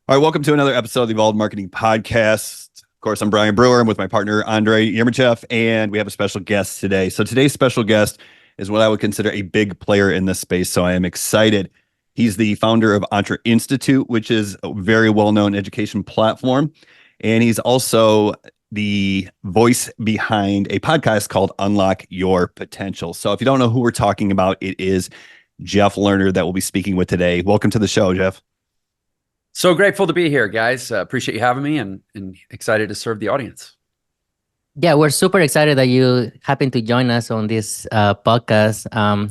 All right, welcome to another episode of the Evolved Marketing Podcast. Of course, I'm Brian Brewer. I'm with my partner, Andrei, Yermejev, and we have a special guest today. So today's special guest is what I would consider a big player in this space, so I am excited. He's the founder of ENTRE Institute, which is a very well-known education platform, and he's also the voice behind a podcast called Unlock Your Potential. So if you don't know who we're talking about, it is Jeff Lerner that we'll be speaking with today. Welcome to the show, Jeff. So grateful to be here, guys. Appreciate you having me and excited to serve the audience. Yeah, we're super excited that you happen to join us on this podcast.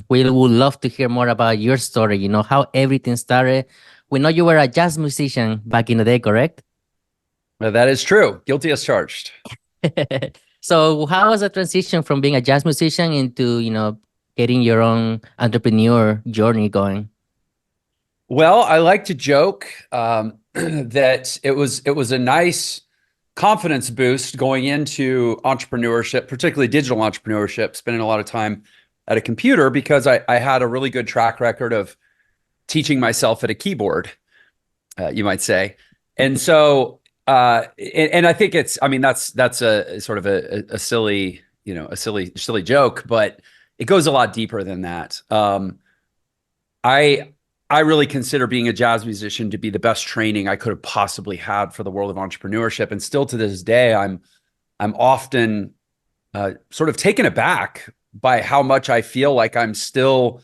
We would love to hear more about your story, how everything started. We know you were a jazz musician back in the day, correct? That is true. Guilty as charged. So how was the transition from being a jazz musician into, getting your own entrepreneur journey going? Well, I like to joke that it was a nice confidence boost going into entrepreneurship, particularly digital entrepreneurship, spending a lot of time at a computer because I had a really good track record of teaching myself at a keyboard, you might say. And so, and I think that's a sort of a silly, silly joke, but it goes a lot deeper than that. I really consider being a jazz musician to be the best training I could have possibly had for the world of entrepreneurship. And still to this day, I'm often sort of taken aback by how much I feel like I'm still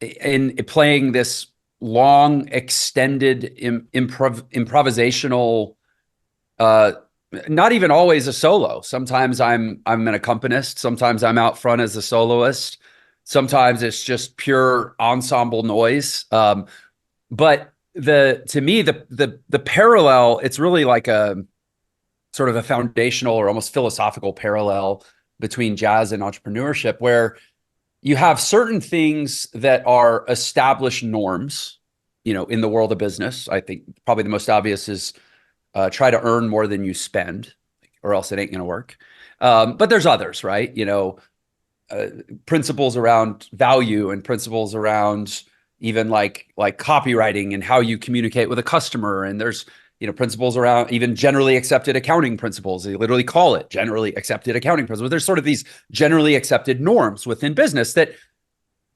in playing this long, extended improvisational, not even always a solo. Sometimes I'm an accompanist. Sometimes I'm out front as a soloist. Sometimes it's just pure ensemble noise. But to me, the parallel, it's really like a sort of a foundational or almost philosophical parallel between jazz and entrepreneurship, where you have certain things that are established norms, in the world of business. I think probably the most obvious is try to earn more than you spend, or else it ain't going to work. But there's others, right? Principles around value and principles around even like copywriting and how you communicate with a customer. And there's, principles around even generally accepted accounting principles. They literally call it generally accepted accounting principles. There's sort of these generally accepted norms within business that,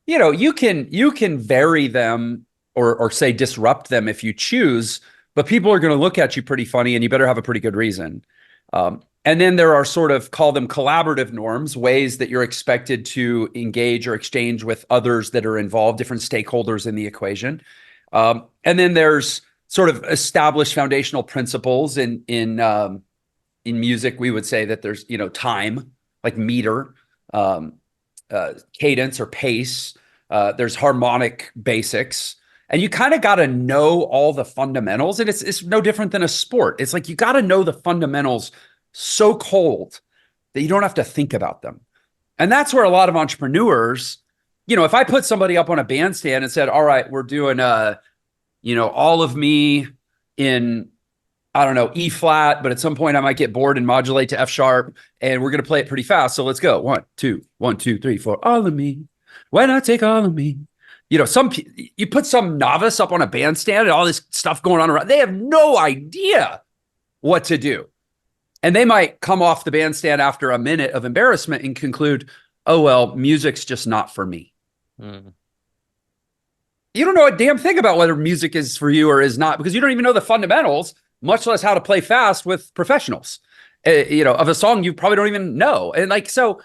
you can vary them or say disrupt them if you choose, but people are going to look at you pretty funny and you better have a pretty good reason. And then there are sort of, call them collaborative norms, ways that you're expected to engage or exchange with others that are involved, different stakeholders in the equation. And then there's sort of established foundational principles in music. We would say that there's, time, like meter, cadence or pace. There's harmonic basics. And you kind of got to know all the fundamentals. And it's no different than a sport. It's like you got to know the fundamentals so cold that you don't have to think about them. And that's where a lot of entrepreneurs, if I put somebody up on a bandstand and said, all right, we're doing all of me in, I don't know, E flat, but at some point I might get bored and modulate to F sharp, and we're going to play it pretty fast. So let's go. 1, 2, 1, 2, 3, 4, all of me. When I take all of me. You put some novice up on a bandstand and all this stuff going on around, they have no idea what to do. And they might come off the bandstand after a minute of embarrassment and conclude, oh, well, music's just not for me. Mm. You don't know a damn thing about whether music is for you or is not, because you don't even know the fundamentals, much less how to play fast with professionals, of a song you probably don't even know. And so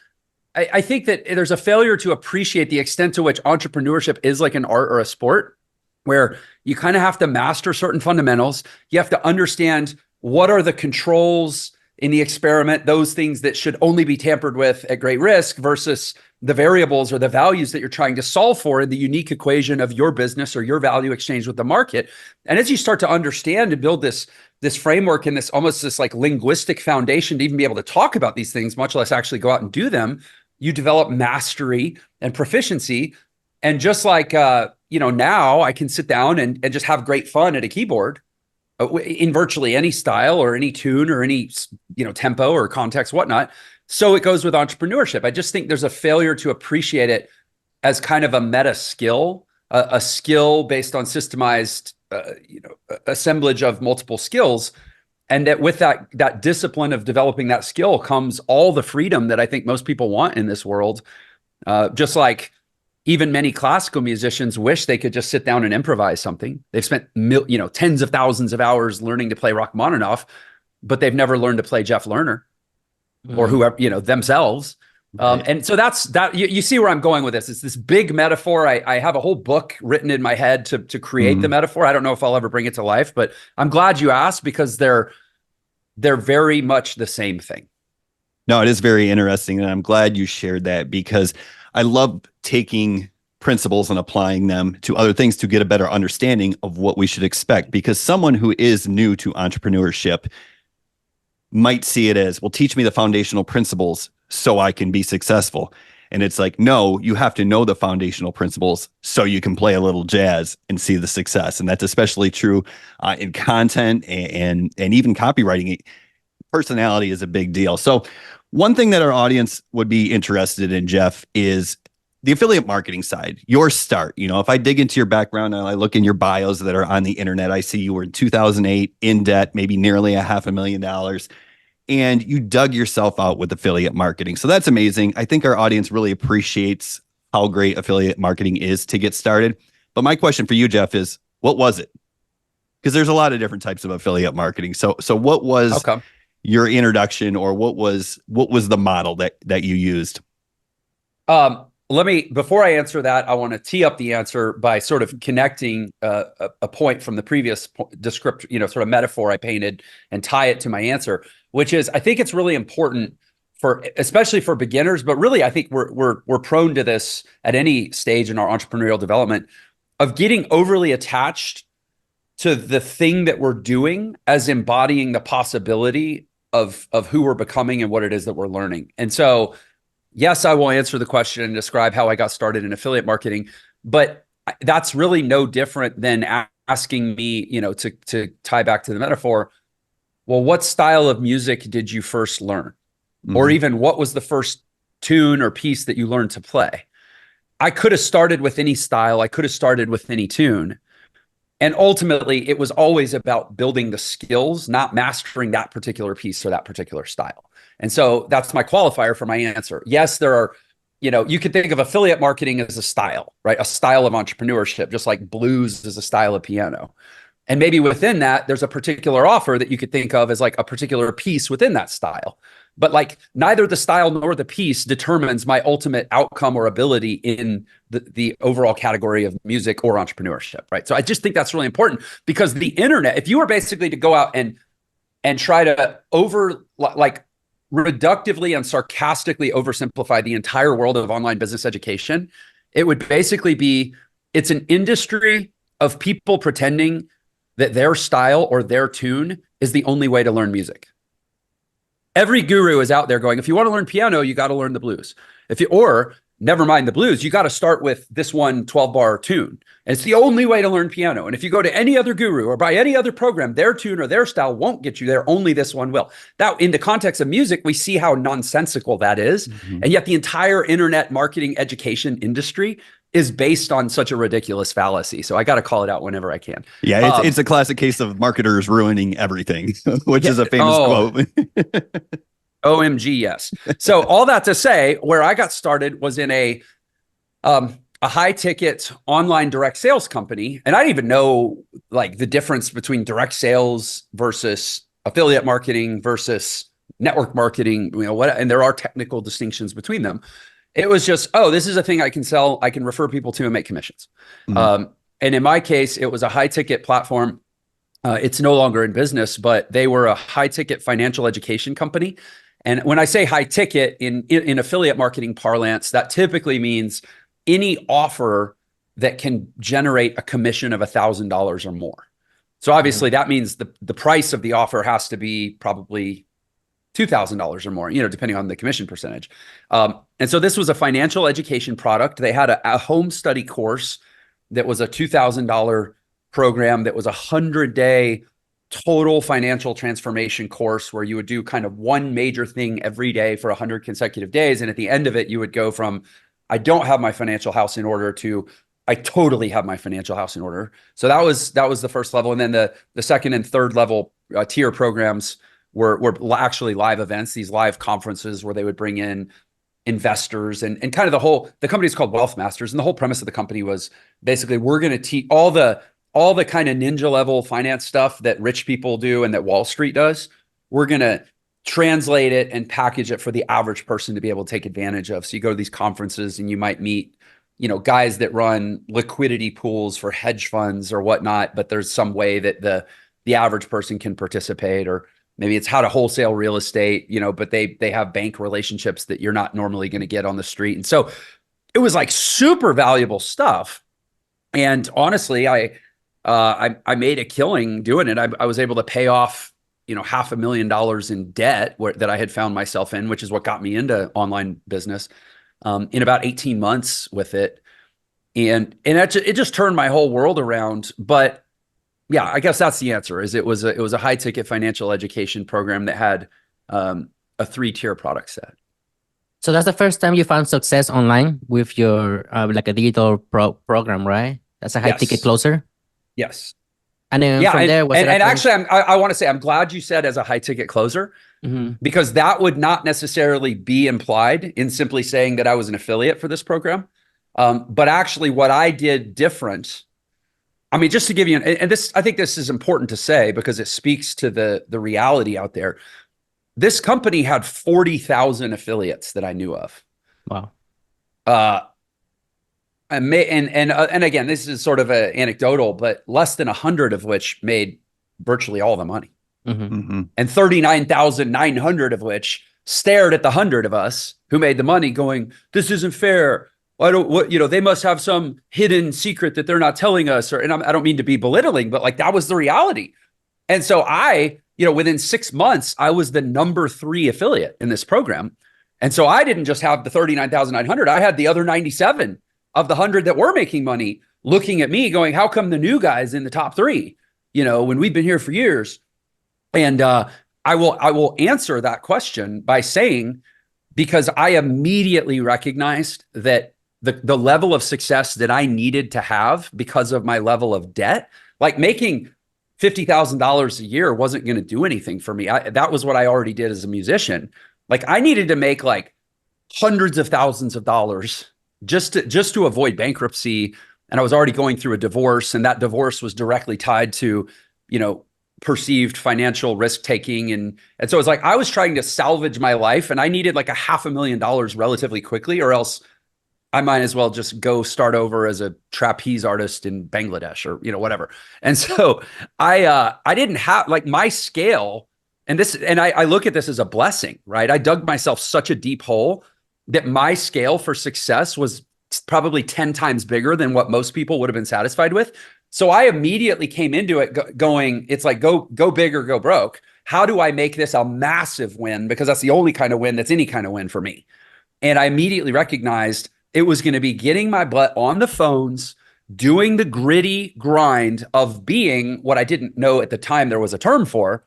I think that there's a failure to appreciate the extent to which entrepreneurship is like an art or a sport, where you kind of have to master certain fundamentals. You have to understand what are the controls in the experiment, those things that should only be tampered with at great risk versus the variables or the values that you're trying to solve for in the unique equation of your business or your value exchange with the market. And as you start to understand and build this framework and this like linguistic foundation to even be able to talk about these things, much less actually go out and do them, you develop mastery and proficiency. And just like, now I can sit down and just have great fun at a keyboard in virtually any style or any tune or any, tempo or context, whatnot. So it goes with entrepreneurship. I just think there's a failure to appreciate it as kind of a meta skill, a skill based on systemized assemblage of multiple skills. And that with that discipline of developing that skill comes all the freedom that I think most people want in this world. Just like even many classical musicians wish they could just sit down and improvise something. They've spent tens of thousands of hours learning to play Rachmaninoff, but they've never learned to play Jeff Lerner or whoever, themselves. Right. And so that's that. You see where I'm going with this. It's this big metaphor. I have a whole book written in my head to create the metaphor. I don't know if I'll ever bring it to life, but I'm glad you asked, because they're very much the same thing. No, it is very interesting. And I'm glad you shared that, because I love taking principles and applying them to other things to get a better understanding of what we should expect. Because someone who is new to entrepreneurship might see it as, well, teach me the foundational principles so I can be successful. And it's like, no, you have to know the foundational principles so you can play a little jazz and see the success. And that's especially true in content and even copywriting. Personality is a big deal. So one thing that our audience would be interested in, Jeff, is the affiliate marketing side, your start. If I dig into your background and I look in your bios that are on the internet, I see you were in 2008 in debt, maybe nearly $500,000. And you dug yourself out with affiliate marketing. So that's amazing. I think our audience really appreciates how great affiliate marketing is to get started. But my question for you, Jeff, is what was it? Because there's a lot of different types of affiliate marketing. So what was your introduction, or what was the model that you used? Before I answer that, I want to tee up the answer by sort of connecting a point from the previous descriptor, sort of metaphor I painted, and tie it to my answer, which is, I think it's really important especially for beginners, but really I think we're prone to this at any stage in our entrepreneurial development, of getting overly attached to the thing that we're doing as embodying the possibility of who we're becoming and what it is that we're learning. And so, yes, I will answer the question and describe how I got started in affiliate marketing, but that's really no different than asking me, to tie back to the metaphor, well, what style of music did you first learn? Or even what was the first tune or piece that you learned to play? I could have started with any style. I could have started with any tune. And ultimately, it was always about building the skills, not mastering that particular piece or that particular style. And so that's my qualifier for my answer. Yes, there are, you could think of affiliate marketing as a style, right? A style of entrepreneurship, just like blues is a style of piano. And maybe within that, there's a particular offer that you could think of as like a particular piece within that style. But like neither the style nor the piece determines my ultimate outcome or ability in the overall category of music or entrepreneurship, right? So I just think that's really important, because the internet, if you were basically to go out and try to reductively and sarcastically oversimplify the entire world of online business education, it would basically be, it's an industry of people pretending that their style or their tune is the only way to learn music. Every guru is out there going, if you want to learn piano, you got to learn the blues. Or never mind the blues, you got to start with this one 12-bar tune. And it's the only way to learn piano. And if you go to any other guru or buy any other program, their tune or their style won't get you there. Only this one will. That, in the context of music, we see how nonsensical that is. And yet the entire internet marketing education industry is based on such a ridiculous fallacy. So I got to call it out whenever I can. Yeah, it's a classic case of marketers ruining everything, which is a famous quote. OMG, yes. So all that to say, where I got started was in a high ticket online direct sales company. And I didn't even know like the difference between direct sales versus affiliate marketing versus network marketing, and there are technical distinctions between them. It was just, this is a thing I can sell. I can refer people to and make commissions. And in my case, it was a high ticket platform. It's no longer in business, but they were a high ticket financial education company. And when I say high ticket in affiliate marketing parlance, that typically means any offer that can generate a commission of $1,000 or more. So obviously that means the price of the offer has to be probably $2,000 or more, depending on the commission percentage. And so this was a financial education product. They had a home study course that was a $2,000 program that was 100-day total financial transformation course where you would do kind of one major thing every day for 100 consecutive days. And at the end of it, you would go from, I don't have my financial house in order, to I totally have my financial house in order. So that was the first level. And then the second and third level tier programs were actually live events, these live conferences where they would bring in investors and kind of the company's called Wealth Masters. And the whole premise of the company was basically, we're going to teach all the kind of ninja level finance stuff that rich people do and that Wall Street does. We're going to translate it and package it for the average person to be able to take advantage of. So you go to these conferences and you might meet, guys that run liquidity pools for hedge funds or whatnot, but there's some way that the average person can participate, or maybe it's how to wholesale real estate, but they have bank relationships that you're not normally going to get on the street. And so it was like super valuable stuff. And honestly, I made a killing doing it. I was able to pay off, $500,000 in debt that I had found myself in, which is what got me into online business, in about 18 months with it. And it just turned my whole world around. But yeah, I guess that's the answer. It was a high ticket financial education program that had a 3-tier product set. So that's the first time you found success online with your like a digital program, right? That's a high ticket closer. Yes. And then from there, actually, I want to say I'm glad you said as a high ticket closer, because that would not necessarily be implied in simply saying that I was an affiliate for this program. But actually, what I did different. I mean, just to give you I think this is important to say because it speaks to the reality out there. This company had 40,000 affiliates that I knew of. Wow. And again, this is sort of anecdotal, but less than 100 of which made virtually all the money. And 39,900 of which stared at the 100 of us who made the money going, this isn't fair. They must have some hidden secret that they're not telling us. And I don't mean to be belittling, but like that was the reality. And so within 6 months, I was the number 3 affiliate in this program. And so I didn't just have the 39,900. I had the other 97 of the 100 that were making money looking at me going, how come the new guys in the top 3, when we've been here for years? And I will answer that question by saying, because I immediately recognized that the level of success that I needed to have because of my level of debt, like making $50,000 a year wasn't going to do anything for me. That was what I already did as a musician. Like I needed to make like hundreds of thousands of dollars just to avoid bankruptcy. And I was already going through a divorce, and that divorce was directly tied to, perceived financial risk taking. And so it's like, I was trying to salvage my life and I needed like $500,000 relatively quickly, or else I might as well just go start over as a trapeze artist in Bangladesh or, whatever. And so I didn't have like my scale, and I look at this as a blessing, right? I dug myself such a deep hole that my scale for success was probably 10 times bigger than what most people would have been satisfied with. So I immediately came into it going, it's like, go big or go broke. How do I make this a massive win? Because that's the only kind of win that's any kind of win for me. And I immediately recognized it was going to be getting my butt on the phones, doing the gritty grind of being what I didn't know at the time there was a term for,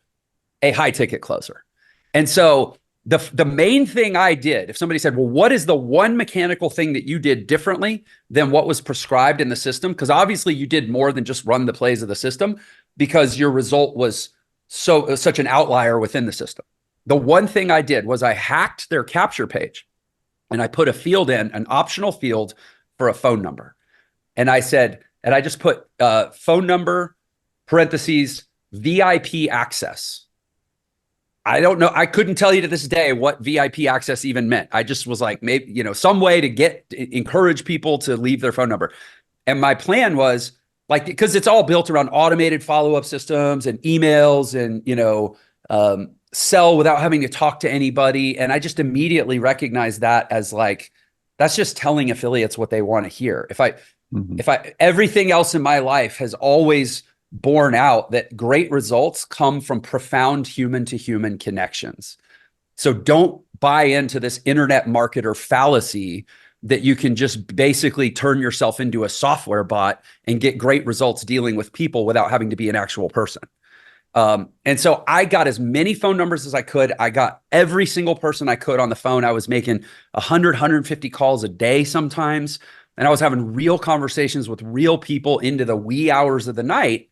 a high ticket closer. And so the main thing I did, if somebody said, well, what is the one mechanical thing that you did differently than what was prescribed in the system? Because obviously you did more than just run the plays of the system, because your result was such an outlier within the system. The one thing I did was I hacked their capture page and I put a field in, an optional field for a phone number. And I said, and I just put phone number, parentheses, VIP access. I don't know. I couldn't tell you to this day what VIP access even meant. I just was like, maybe, some way to encourage people to leave their phone number. And my plan was like, because it's all built around automated follow-up systems and emails and, sell without having to talk to anybody. And I just immediately recognized that as like, that's just telling affiliates what they want to hear. If everything else in my life has always borne out that great results come from profound human to human connections. So don't buy into this internet marketer fallacy that you can just basically turn yourself into a software bot and get great results dealing with people without having to be an actual person. And so I got as many phone numbers as I could. I got every single person I could on the phone. I was making 100, 150 calls a day sometimes. and I was having real conversations with real people into the wee hours of the night.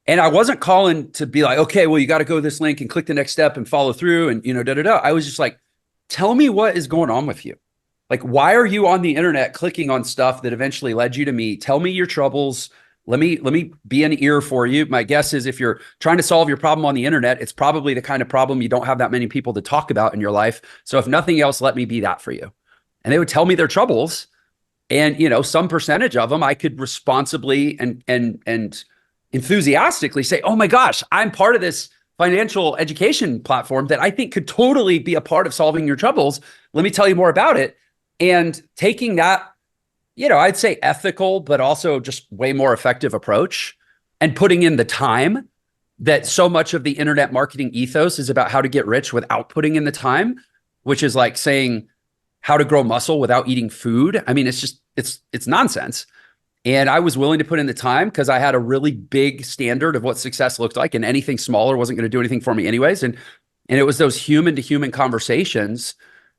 And I wasn't calling to be like, okay, well, you got to go to this link and click the next step and follow through and, I was just like, tell me what is going on with you. Like, why are you on the internet clicking on stuff that eventually led you to me? Tell me your troubles. Let me be an ear for you. My guess is if you're trying to solve your problem on the internet, it's probably the kind of problem you don't have that many people to talk about in your life. So if nothing else, let me be that for you. And they would tell me their troubles. And, some percentage of them I could responsibly and enthusiastically say, oh my gosh, I'm part of this financial education platform that I think could totally be a part of solving your troubles. Let me tell you more about it. And taking that, I'd say ethical, but also just way more effective approach and putting in the time that so much of the internet marketing ethos is about how to get rich without putting in the time, which is like saying how to grow muscle without eating food. I mean, it's nonsense. And I was willing to put in the time because I had a really big standard of what success looked like, and anything smaller wasn't going to do anything for me anyways. And it was those human to human conversations.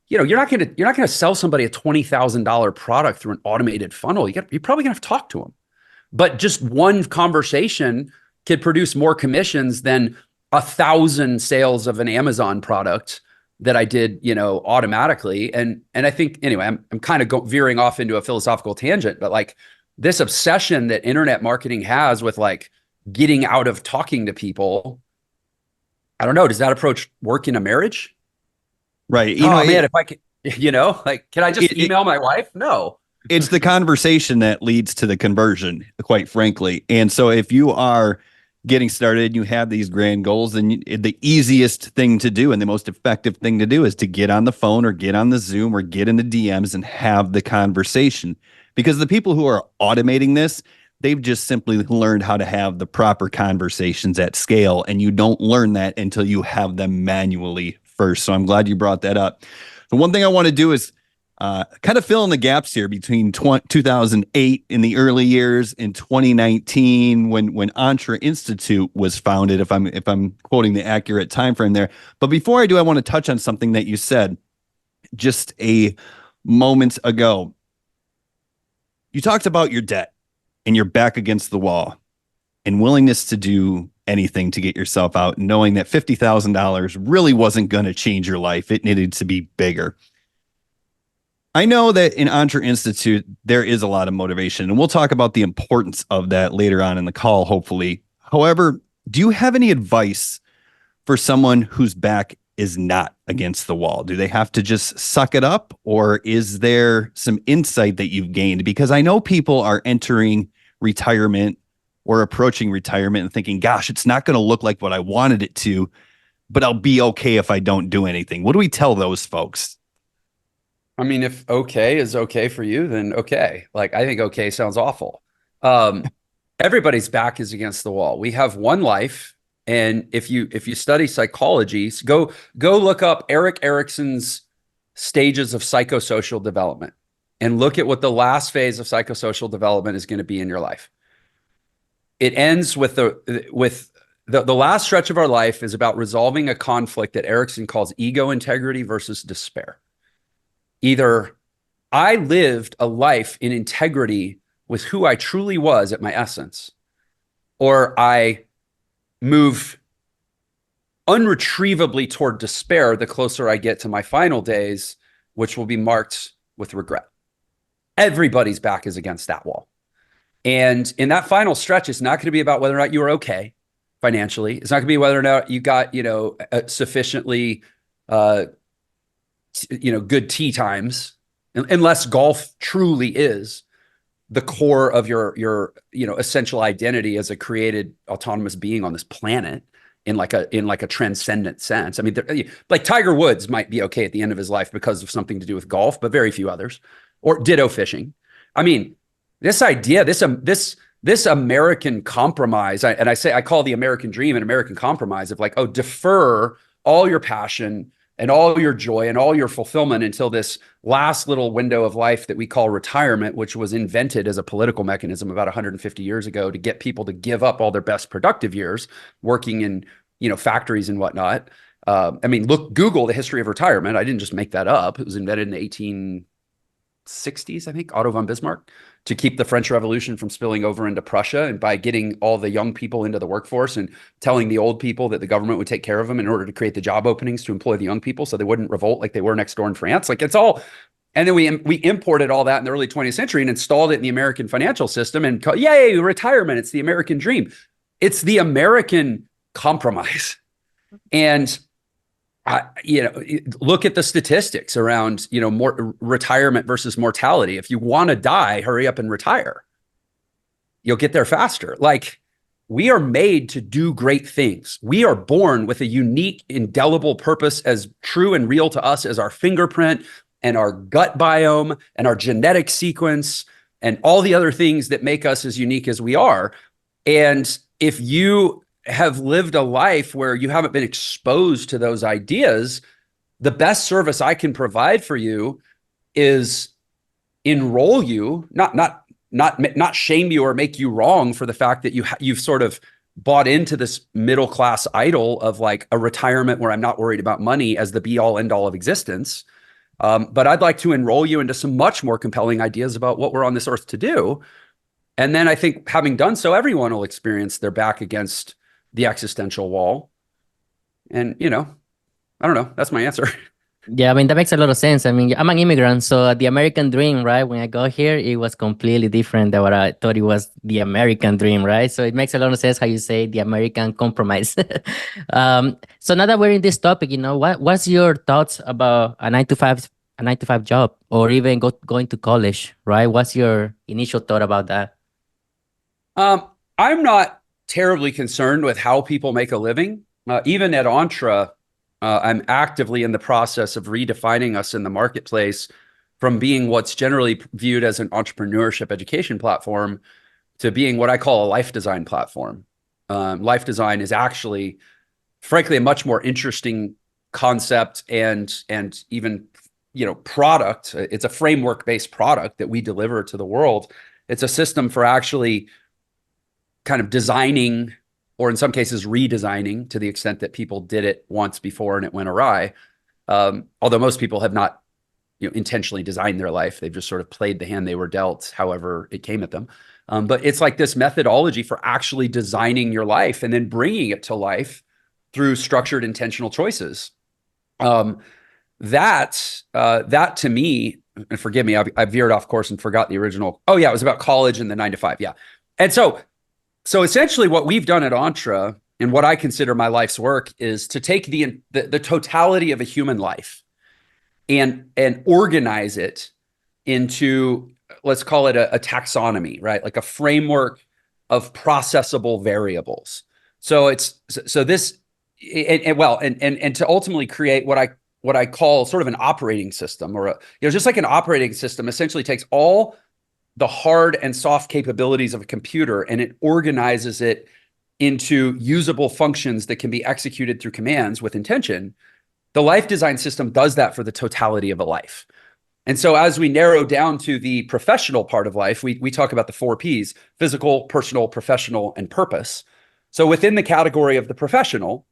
You're not going to sell somebody a $20,000 product through an automated funnel. You're probably going to have to talk to them. But just one conversation could produce more commissions than 1,000 sales of an Amazon product that I did, automatically. And I think, anyway, I'm kind of veering off into a philosophical tangent, but like this obsession that internet marketing has with like getting out of talking to people, I don't know, does that approach work in a marriage? Right. Man, if I could, can I just email my wife? No. It's the conversation that leads to the conversion, quite frankly. And so if you are getting started and you have these grand goals, then the easiest thing to do and the most effective thing to do is to get on the phone or get on the Zoom or get in the DMs and have the conversation. Because the people who are automating this, they've just simply learned how to have the proper conversations at scale. And you don't learn that until you have them manually first. So I'm glad you brought that up. The one thing I want to do is kind of fill in the gaps here between 2008 in the early years and 2019 when ENTRE Institute was founded, if I'm quoting the accurate time frame there. But before I do, I want to touch on something that you said just a moment ago. You talked about your debt and your back against the wall and willingness to do anything to get yourself out, knowing that $50,000 really wasn't going to change your life. It needed to be bigger. I know that in ENTRE Institute, there is a lot of motivation, and we'll talk about the importance of that later on in the call, hopefully. However, do you have any advice for someone whose back is not against the wall? Do they have to just suck it up, or is there some insight that you've gained? Because I know people are entering retirement or approaching retirement and thinking, gosh, it's not going to look like what I wanted it to, but I'll be okay if I don't do anything. What do we tell those folks? I mean, if okay is okay for you, then okay. Like, I think okay sounds awful. Everybody's back is against the wall. We have one life. And if you study psychology, go look up Erik Erikson's stages of psychosocial development and look at what the last phase of psychosocial development is going to be in your life. It ends with the last stretch of our life is about resolving a conflict that Erikson calls ego integrity versus despair. Either I lived a life in integrity with who I truly was at my essence, or I move unretrievably toward despair the closer I get to my final days, which will be marked with regret. Everybody's back is against that wall. And in that final stretch, it's not going to be about whether or not you are okay financially. It's not going to be whether or not you got, sufficiently, good tea times, unless golf truly is the core of your essential identity as a created autonomous being on this planet in like a transcendent sense. I mean, like Tiger Woods might be okay at the end of his life because of something to do with golf, but very few others, or ditto fishing. I mean, this idea, this American compromise, I call the American dream an American compromise of like, oh, defer all your passion and all your joy and all your fulfillment until this last little window of life that we call retirement, which was invented as a political mechanism about 150 years ago to get people to give up all their best productive years working in, factories and whatnot. Google the history of retirement. I didn't just make that up. It was invented in the 60s, I think, Otto von Bismarck, to keep the French Revolution from spilling over into Prussia, and by getting all the young people into the workforce and telling the old people that the government would take care of them in order to create the job openings to employ the young people so they wouldn't revolt like they were next door in France. Like, it's all, and then we imported all that in the early 20th century and installed it in the American financial system and yay, retirement, it's the American dream. It's the American compromise. And look at the statistics around, more retirement versus mortality. If you want to die, hurry up and retire. You'll get there faster. Like, we are made to do great things. We are born with a unique, indelible purpose as true and real to us as our fingerprint and our gut biome and our genetic sequence and all the other things that make us as unique as we are. And if you have lived a life where you haven't been exposed to those ideas, the best service I can provide for you is enroll you, not shame you or make you wrong for the fact that you've sort of bought into this middle class idol of like a retirement where I'm not worried about money as the be all end all of existence. But I'd like to enroll you into some much more compelling ideas about what we're on this earth to do. And then I think having done so, everyone will experience their back against the existential wall. And, I don't know. That's my answer. Yeah, I mean, that makes a lot of sense. I mean, I'm an immigrant, so the American dream, right? When I got here, it was completely different than what I thought it was the American dream, right? So it makes a lot of sense how you say the American compromise. So now that we're in this topic, what's your thoughts about a 9 to 5 job, or even going to college, right? What's your initial thought about that? I'm not terribly concerned with how people make a living. Even at ENTRE, I'm actively in the process of redefining us in the marketplace from being what's generally viewed as an entrepreneurship education platform to being what I call a life design platform. Life design is actually, frankly, a much more interesting concept and even, product. It's a framework-based product that we deliver to the world. It's a system for actually kind of designing, or in some cases redesigning, to the extent that people did it once before and it went awry. Although most people have not intentionally designed their life. They've just sort of played the hand they were dealt, however it came at them. But it's like this methodology for actually designing your life and then bringing it to life through structured, intentional choices. That to me, and forgive me, I veered off course and forgot the original. Oh yeah, it was about college and the 9 to 5. Yeah. And so essentially what we've done at ENTRE, and what I consider my life's work, is to take the totality of a human life and organize it into, let's call it a taxonomy, right? Like a framework of processable variables. So this, and to ultimately create what I call sort of an operating system, or just like an operating system essentially takes all the hard and soft capabilities of a computer and it organizes it into usable functions that can be executed through commands with intention. The life design system does that for the totality of a life. And so as we narrow down to the professional part of life, we talk about the 4 Ps: physical, personal, professional, and purpose. So within the category of the professional,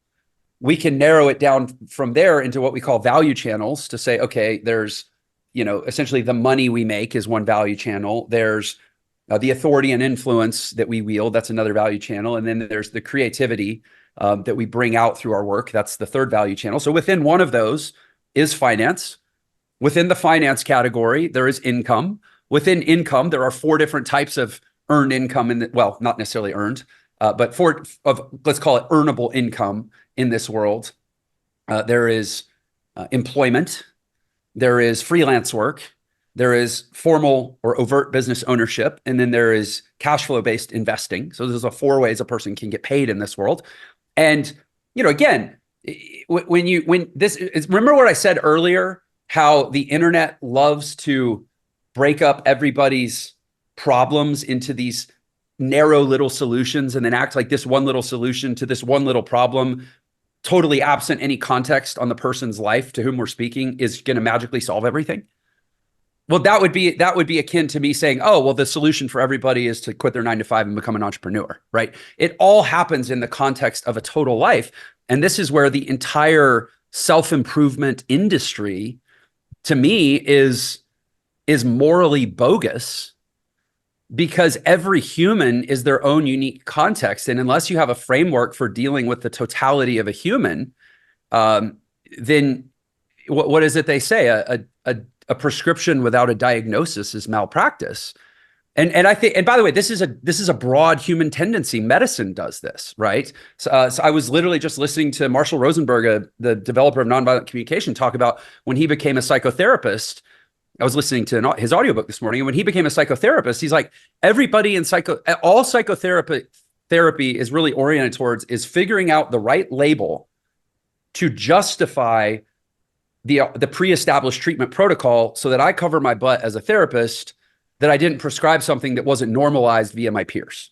we can narrow it down from there into what we call value channels to say, okay, there's, essentially the money we make is one value channel. There's the authority and influence that we wield. That's another value channel. And then there's the creativity that we bring out through our work. That's the third value channel. So within one of those is finance. Within the finance category, there is income. Within income, there are 4 different types of earned income not necessarily earned, but let's call it earnable income in this world. There is employment. There is freelance work, there is formal or overt business ownership, and then there is cash flow based investing. So there's 4 ways a person can get paid in this world. And, again, remember what I said earlier, how the internet loves to break up everybody's problems into these narrow little solutions and then act like this one little solution to this one little problem, totally absent any context on the person's life to whom we're speaking, is going to magically solve everything. Well, that would be akin to me saying, oh, well, the solution for everybody is to quit their 9 to 5 and become an entrepreneur, right? It all happens in the context of a total life. And this is where the entire self-improvement industry, to me, is is morally bogus because every human is their own unique context. And unless you have a framework for dealing with the totality of a human, then what is it they say? A prescription without a diagnosis is malpractice. And I think, and by the way, this is a broad human tendency. Medicine does this, right? So I was literally just listening to Marshall Rosenberg, the developer of nonviolent communication, talk about when he became a psychotherapist. I was listening to his audiobook this morning, and when he became a psychotherapist, he's like, everybody in all psychotherapy is really oriented towards is figuring out the right label to justify the pre-established treatment protocol so that I cover my butt as a therapist that I didn't prescribe something that wasn't normalized via my peers.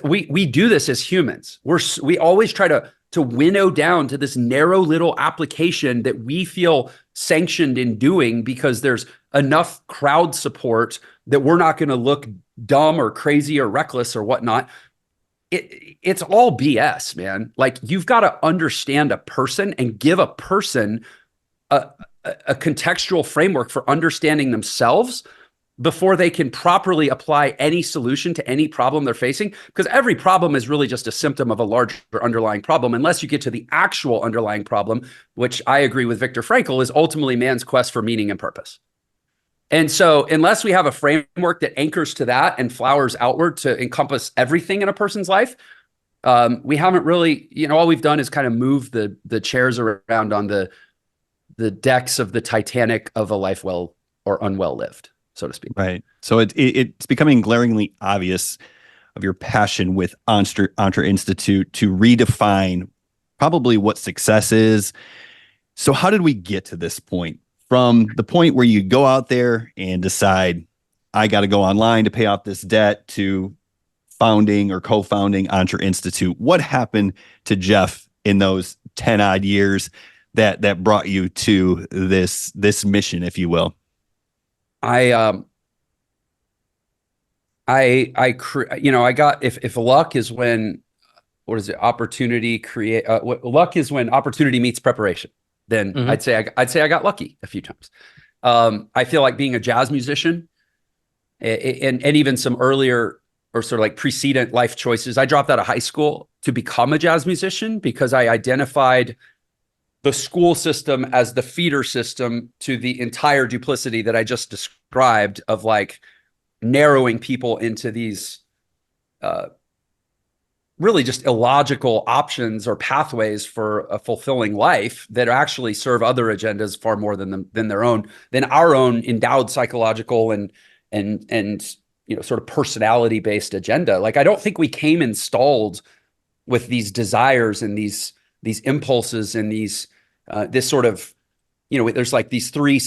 We do this as humans. We always try to winnow down to this narrow little application that we feel sanctioned in doing because there's enough crowd support that we're not going to look dumb or crazy or reckless or whatnot. It's all BS, man. Like, you've got to understand a person and give a person a contextual framework for understanding themselves before they can properly apply any solution to any problem they're facing. Because every problem is really just a symptom of a larger underlying problem, unless you get to the actual underlying problem, which I agree with Viktor Frankl is ultimately man's quest for meaning and purpose. And so unless we have a framework that anchors to that and flowers outward to encompass everything in a person's life, we haven't really, all we've done is kind of move the chairs around on the decks of the Titanic of a life well or unwell lived, so to speak. Right. So it's becoming glaringly obvious of your passion with ENTRE Institute to redefine probably what success is. So how did we get to this point? From the point where you go out there and decide, I got to go online to pay off this debt, to founding or co-founding ENTRE Institute. What happened to Jeff in those 10 odd years that brought you to this mission, if you will? I got, if luck is when, what is it? Luck is when opportunity meets preparation. Then I'd say I got lucky a few times. I feel like being a jazz musician and even some earlier or sort of like precedent life choices. I dropped out of high school to become a jazz musician because I identified the school system as the feeder system to the entire duplicity that I just described of like narrowing people into these really just illogical options or pathways for a fulfilling life that actually serve other agendas far more than our own endowed psychological and sort of personality based agenda. Like, I don't think we came installed with these desires and these impulses and these this sort of, there's like these three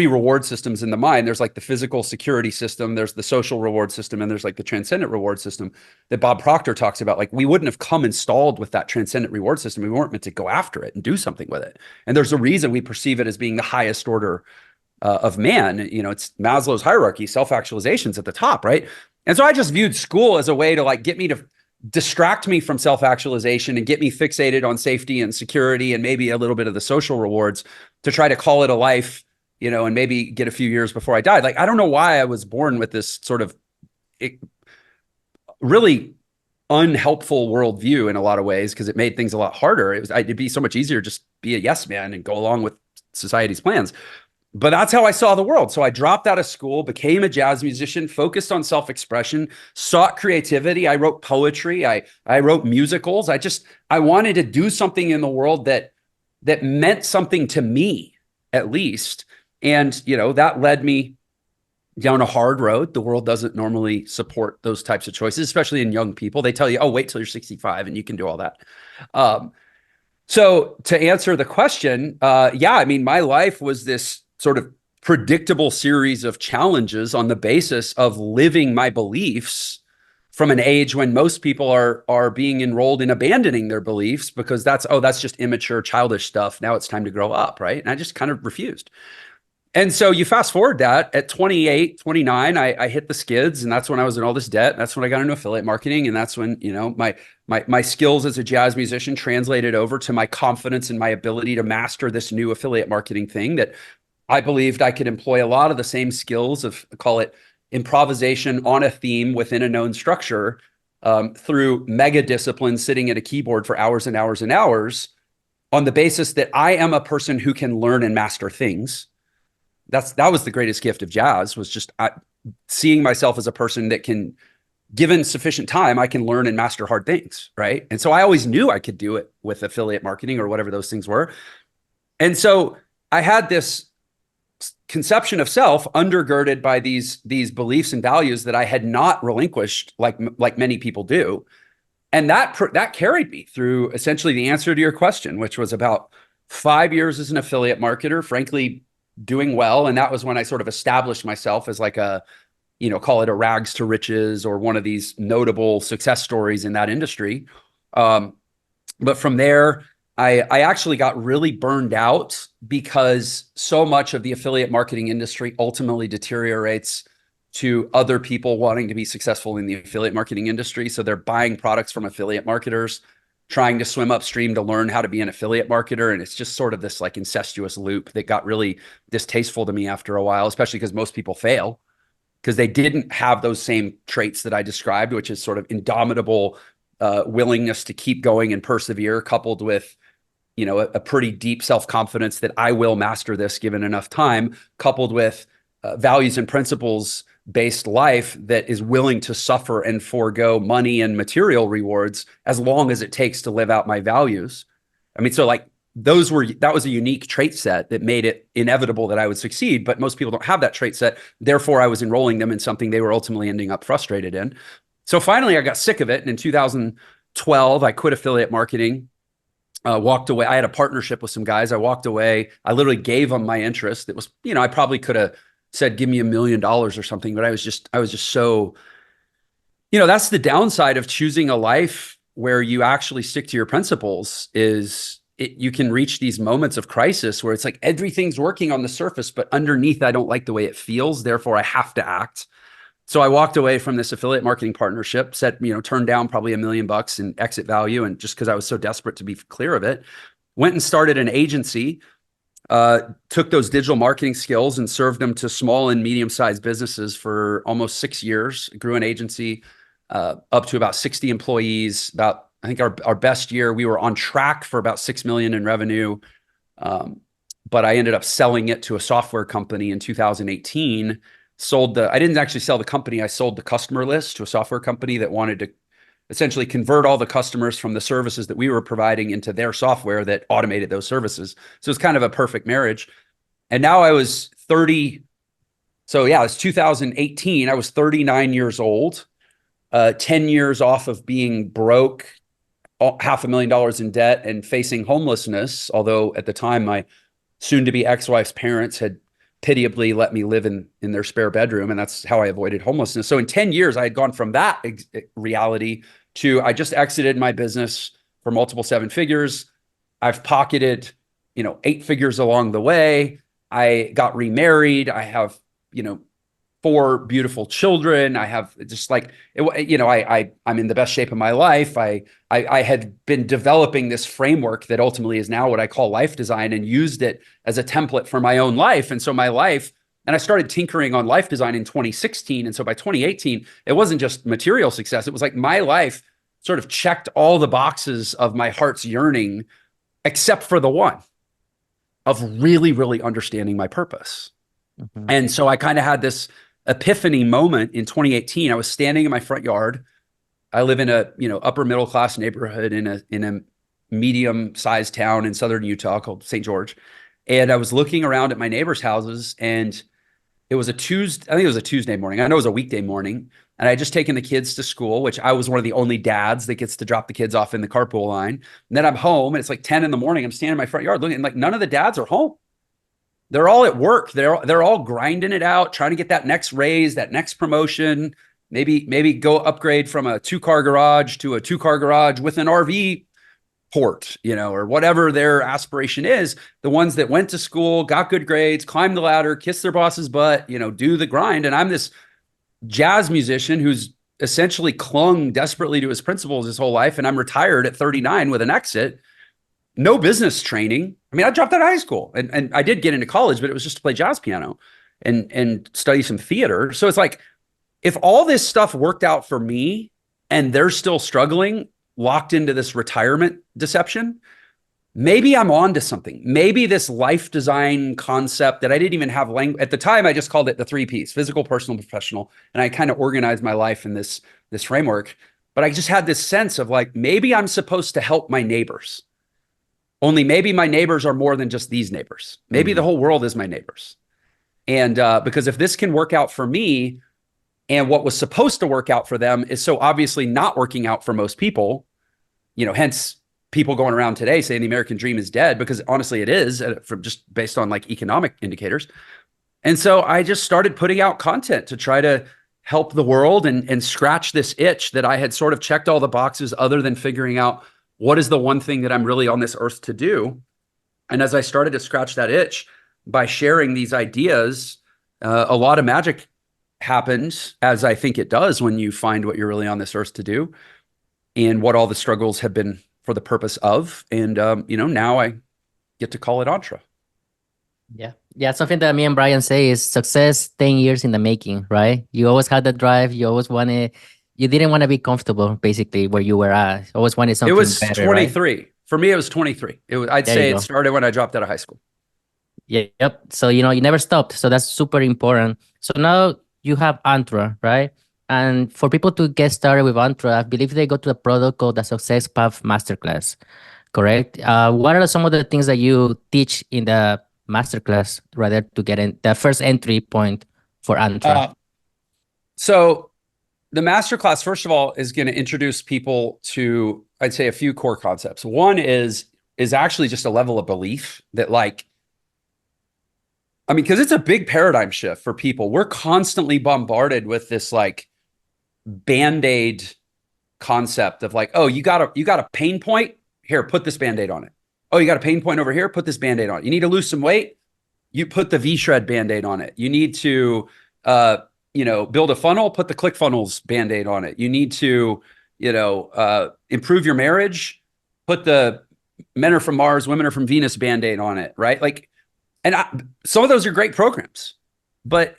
reward systems in the mind. There's like the physical security system, there's the social reward system, and there's like the transcendent reward system that Bob Proctor talks about. Like, we wouldn't have come installed with that transcendent reward system. We weren't meant to go after it and do something with it. And there's a reason we perceive it as being the highest order of man. It's Maslow's hierarchy, self-actualization's at the top, right? And so I just viewed school as a way to like get me to distract me from self-actualization and get me fixated on safety and security and maybe a little bit of the social rewards to try to call it a life, and maybe get a few years before I died. Like, I don't know why I was born with this sort of really unhelpful worldview in a lot of ways, because it made things a lot harder. It'd be so much easier to just be a yes man and go along with society's plans. But that's how I saw the world. So I dropped out of school, became a jazz musician, focused on self-expression, sought creativity. I wrote poetry. I wrote musicals. I wanted to do something in the world that meant something to me, at least. And, that led me down a hard road. The world doesn't normally support those types of choices, especially in young people. They tell you, oh, wait till you're 65 and you can do all that. So to answer the question, my life was this sort of predictable series of challenges on the basis of living my beliefs from an age when most people are being enrolled in abandoning their beliefs because that's just immature, childish stuff. Now it's time to grow up, right? And I just kind of refused. And so you fast forward that at 28, 29, I hit the skids, and that's when I was in all this debt. That's when I got into affiliate marketing. And that's when, my skills as a jazz musician translated over to my confidence and my ability to master this new affiliate marketing thing that I believed I could employ a lot of the same skills of, call it improvisation on a theme within a known structure, through mega discipline, sitting at a keyboard for hours and hours and hours, on the basis that I am a person who can learn and master things. That was the greatest gift of jazz, was just seeing myself as a person that can, given sufficient time, I can learn and master hard things, right? And so I always knew I could do it with affiliate marketing or whatever those things were. And so I had this conception of self undergirded by these beliefs and values that I had not relinquished like many people do. And that carried me through essentially the answer to your question, which was about 5 years as an affiliate marketer, frankly, doing well. And that was when I sort of established myself as like a, call it a rags to riches or one of these notable success stories in that industry. But from there, I actually got really burned out because so much of the affiliate marketing industry ultimately deteriorates to other people wanting to be successful in the affiliate marketing industry. So they're buying products from affiliate marketers, trying to swim upstream to learn how to be an affiliate marketer. And it's just sort of this like incestuous loop that got really distasteful to me after a while, especially because most people fail because they didn't have those same traits that I described, which is sort of indomitable willingness to keep going and persevere, coupled with a pretty deep self-confidence that I will master this given enough time, coupled with values and principles based life that is willing to suffer and forego money and material rewards as long as it takes to live out my values. I mean, so like that was a unique trait set that made it inevitable that I would succeed, but most people don't have that trait set. Therefore, I was enrolling them in something they were ultimately ending up frustrated in. So finally, I got sick of it. And in 2012, I quit affiliate marketing. Walked away. I had a partnership with some guys. I walked away. I literally gave them my interest. It was, I probably could have said, give me $1 million or something, but I was just so, that's the downside of choosing a life where you actually stick to your principles is you can reach these moments of crisis where it's like everything's working on the surface, but underneath, I don't like the way it feels. Therefore, I have to act. So I walked away from this affiliate marketing partnership, turned down probably $1 million in exit value. And just because I was so desperate to be clear of it, went and started an agency, took those digital marketing skills and served them to small and medium-sized businesses for almost 6 years, grew an agency up to about 60 employees. I think our best year, we were on track for about 6 million in revenue. But I ended up selling it to a software company in 2018. I didn't actually sell the company. I sold the customer list to a software company that wanted to essentially convert all the customers from the services that we were providing into their software that automated those services. So it's kind of a perfect marriage. And now I was 30. So yeah, it's 2018. I was 39 years old, 10 years off of being broke, $500,000 in debt and facing homelessness. Although at the time, my soon to be ex-wife's parents had pitiably let me live in their spare bedroom. And that's how I avoided homelessness. So in 10 years, I had gone from that reality to I just exited my business for multiple 7 figures. I've pocketed, 8 figures along the way. I got remarried. I have, 4 beautiful children. I have just like, I'm in the best shape of my life. I had been developing this framework that ultimately is now what I call life design and used it as a template for my own life. And so my life, and I started tinkering on life design in 2016. And so by 2018, it wasn't just material success. It was like my life sort of checked all the boxes of my heart's yearning, except for the one of really, really understanding my purpose. Mm-hmm. And so I kind of had this epiphany moment in 2018. I was standing in my front yard. I live in a, upper middle class neighborhood in a medium sized town in southern Utah called St. George. And I was looking around at my neighbors' houses, and it was I think it was a Tuesday morning. I know it was a weekday morning. And I had just taken the kids to school, which I was one of the only dads that gets to drop the kids off in the carpool line. And then I'm home and it's like 10 in the morning. I'm standing in my front yard looking, and like none of the dads are home. They're all at work. They're all grinding it out, trying to get that next raise, that next promotion, maybe go upgrade from a 2-car garage to a 2-car garage with an RV port, or whatever their aspiration is. The ones that went to school, got good grades, climbed the ladder, kissed their boss's butt, do the grind. And I'm this jazz musician who's essentially clung desperately to his principles his whole life. And I'm retired at 39 with an exit. No business training. I mean, I dropped out of high school and I did get into college, but it was just to play jazz piano and study some theater. So it's like, if all this stuff worked out for me and they're still struggling, locked into this retirement deception, maybe I'm on to something. Maybe this life design concept that I didn't even have language at the time, I just called it the 3 Ps: physical, personal, professional. And I kind of organized my life in this framework. But I just had this sense of like, maybe I'm supposed to help my neighbors. Only maybe my neighbors are more than just these neighbors. Maybe the whole world is my neighbors. And because if this can work out for me, and what was supposed to work out for them is so obviously not working out for most people, hence people going around today saying the American dream is dead, because honestly it is, from just based on like economic indicators. And so I just started putting out content to try to help the world and scratch this itch that I had sort of checked all the boxes other than figuring out what is the one thing that I'm really on this earth to do. And as I started to scratch that itch by sharing these ideas, a lot of magic happened, as I think it does when you find what you're really on this earth to do and what all the struggles have been for the purpose of. And, now I get to call it ENTRE. Yeah. Yeah. Something that me and Brian say is success 10 years in the making, right? You always had that drive. You always you didn't want to be comfortable basically where you were at. You always wanted something better. It was 23. Right? For me, it was 23. I'd say it started when I dropped out of high school. Yeah. Yep. So, you never stopped. So that's super important. So now you have ENTRE, right? And for people to get started with ENTRE, I believe they go to the product called the Success Path Masterclass, correct? What are some of the things that you teach in the Masterclass rather to get in the first entry point for ENTRE? So the Masterclass, first of all, is going to introduce people to, I'd say, a few core concepts. One is actually just a level of belief that because it's a big paradigm shift for people. We're constantly bombarded with this like Band-Aid concept of like, oh, you got a pain point here, put this Band-Aid on it. Oh, you got a pain point over here, put this Band-Aid on it. You need to lose some weight, you put the V-Shred Band-Aid on it. You need to, build a funnel, put the ClickFunnels Band-Aid on it. You need to, improve your marriage, put the men are from Mars, women are from Venus Band-Aid on it, right? Like, some of those are great programs, but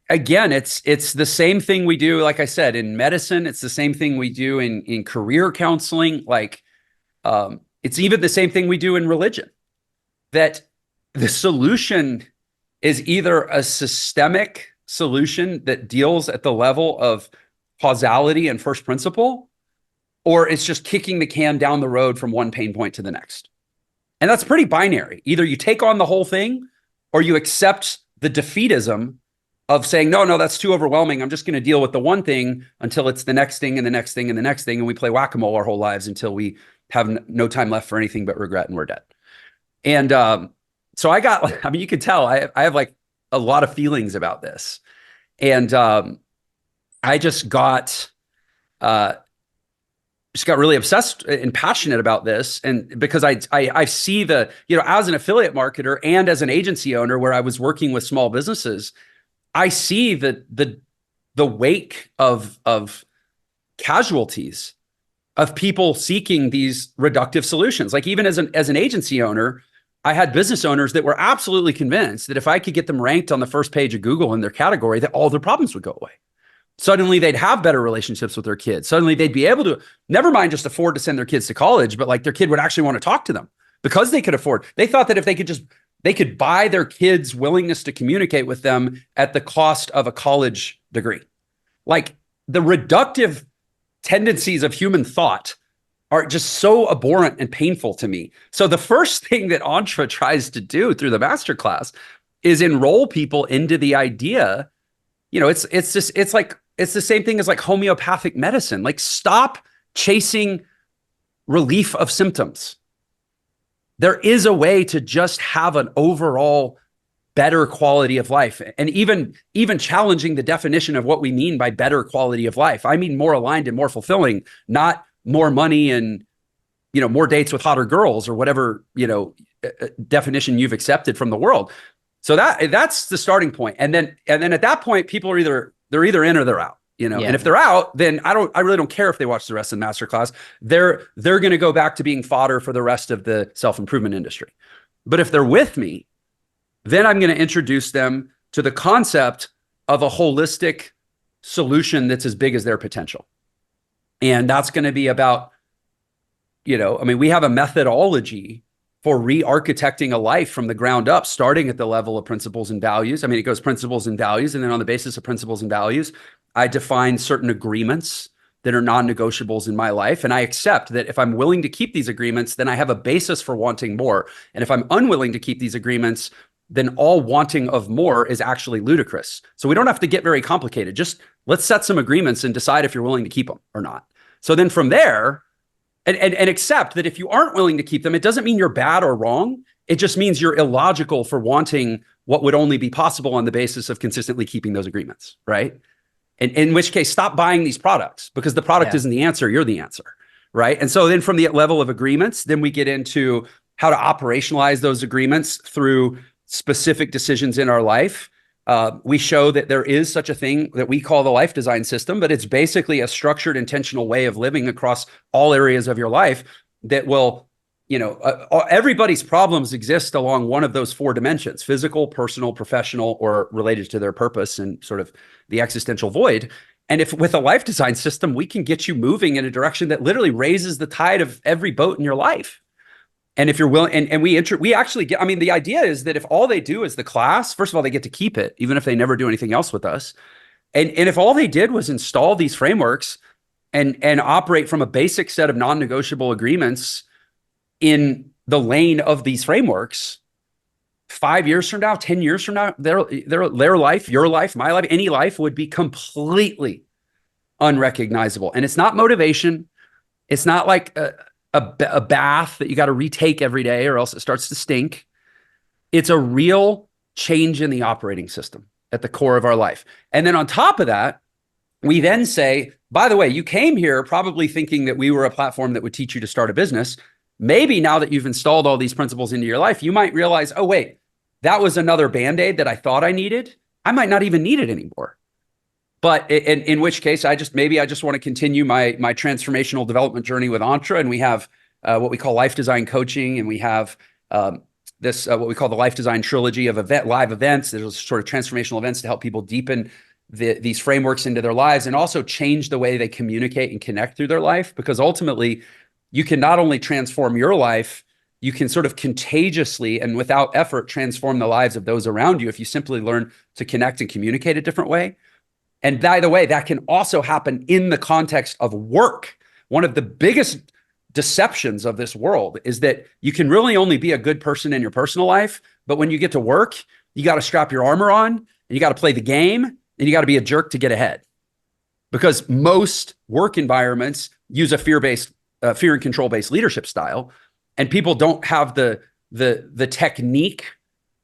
again, it's the same thing we do, like I said, in medicine. It's the same thing we do in career counseling. Like, it's even the same thing we do in religion, that the solution is either a systemic solution that deals at the level of causality and first principle, or it's just kicking the can down the road from one pain point to the next. And that's pretty binary. Either you take on the whole thing or you accept the defeatism of saying, no, that's too overwhelming. I'm just going to deal with the one thing until it's the next thing and the next thing and the next thing. And we play whack-a-mole our whole lives until we have no time left for anything but regret and we're dead. And so you could tell I have like a lot of feelings about this. And I just got really obsessed and passionate about this. And because I see as an affiliate marketer and as an agency owner where I was working with small businesses, I see the wake of casualties of people seeking these reductive solutions. Like even as an agency owner, I had business owners that were absolutely convinced that if I could get them ranked on the first page of Google in their category, that all their problems would go away. Suddenly they'd have better relationships with their kids. Suddenly they'd be able to, never mind just afford to send their kids to college, but like their kid would actually want to talk to them because they could afford. They thought that if they could buy their kids' willingness to communicate with them at the cost of a college degree. Like the reductive tendencies of human thought are just so abhorrent and painful to me. So the first thing that ENTRE tries to do through the masterclass is enroll people into the idea. It's the same thing as like homeopathic medicine. Like stop chasing relief of symptoms. There is a way to just have an overall better quality of life, and even challenging the definition of what we mean by better quality of life. I mean more aligned and more fulfilling, not more money and more dates with hotter girls or whatever definition you've accepted from the world. So that's the starting point, and then at that point, people are they're either in or they're out. Yeah. And if they're out, then I really don't care if they watch the rest of the masterclass. They're going to go back to being fodder for the rest of the self-improvement industry. But if they're with me, then I'm going to introduce them to the concept of a holistic solution that's as big as their potential. And that's going to be about, we have a methodology for re-architecting a life from the ground up, starting at the level of principles and values. It goes principles and values. And then on the basis of principles and values, I define certain agreements that are non-negotiables in my life. And I accept that if I'm willing to keep these agreements, then I have a basis for wanting more. And if I'm unwilling to keep these agreements, then all wanting of more is actually ludicrous. So we don't have to get very complicated. Just let's set some agreements and decide if you're willing to keep them or not. So then from there, and accept that if you aren't willing to keep them, it doesn't mean you're bad or wrong. It just means you're illogical for wanting what would only be possible on the basis of consistently keeping those agreements, right? And in which case, stop buying these products, because the product isn't the answer, you're the answer, right? And so then from the level of agreements, then we get into how to operationalize those agreements through specific decisions in our life. We show that there is such a thing that we call the life design system, but it's basically a structured, intentional way of living across all areas of your life that will, everybody's problems exist along one of those four dimensions: physical, personal, professional, or related to their purpose and sort of the existential void. And if with a life design system, we can get you moving in a direction that literally raises the tide of every boat in your life. And if you're willing, and we actually get, the idea is that if all they do is the class, first of all, they get to keep it, even if they never do anything else with us. And if all they did was install these frameworks and operate from a basic set of non-negotiable agreements in the lane of these frameworks, 5 years from now, 10 years from now, their life, your life, my life, any life would be completely unrecognizable. And it's not motivation. It's not like a bath that you got to retake every day or else it starts to stink. It's a real change in the operating system at the core of our life. And then on top of that, we then say, by the way, you came here probably thinking that we were a platform that would teach you to start a business. Maybe now that you've installed all these principles into your life, you might realize, oh, wait, that was another Band-Aid that I thought I needed. I might not even need it anymore. But in which case, I just want to continue my transformational development journey with ENTRE, and we have what we call life design coaching, and we have this what we call the life design trilogy of live events. There's sort of transformational events to help people deepen these frameworks into their lives, and also change the way they communicate and connect through their life. Because ultimately, you can not only transform your life, you can sort of contagiously and without effort transform the lives of those around you if you simply learn to connect and communicate a different way. And by the way, that can also happen in the context of work. One of the biggest deceptions of this world is that you can really only be a good person in your personal life, but when you get to work, you got to strap your armor on and you got to play the game and you got to be a jerk to get ahead. Because most work environments use a fear and control-based leadership style, and people don't have the technique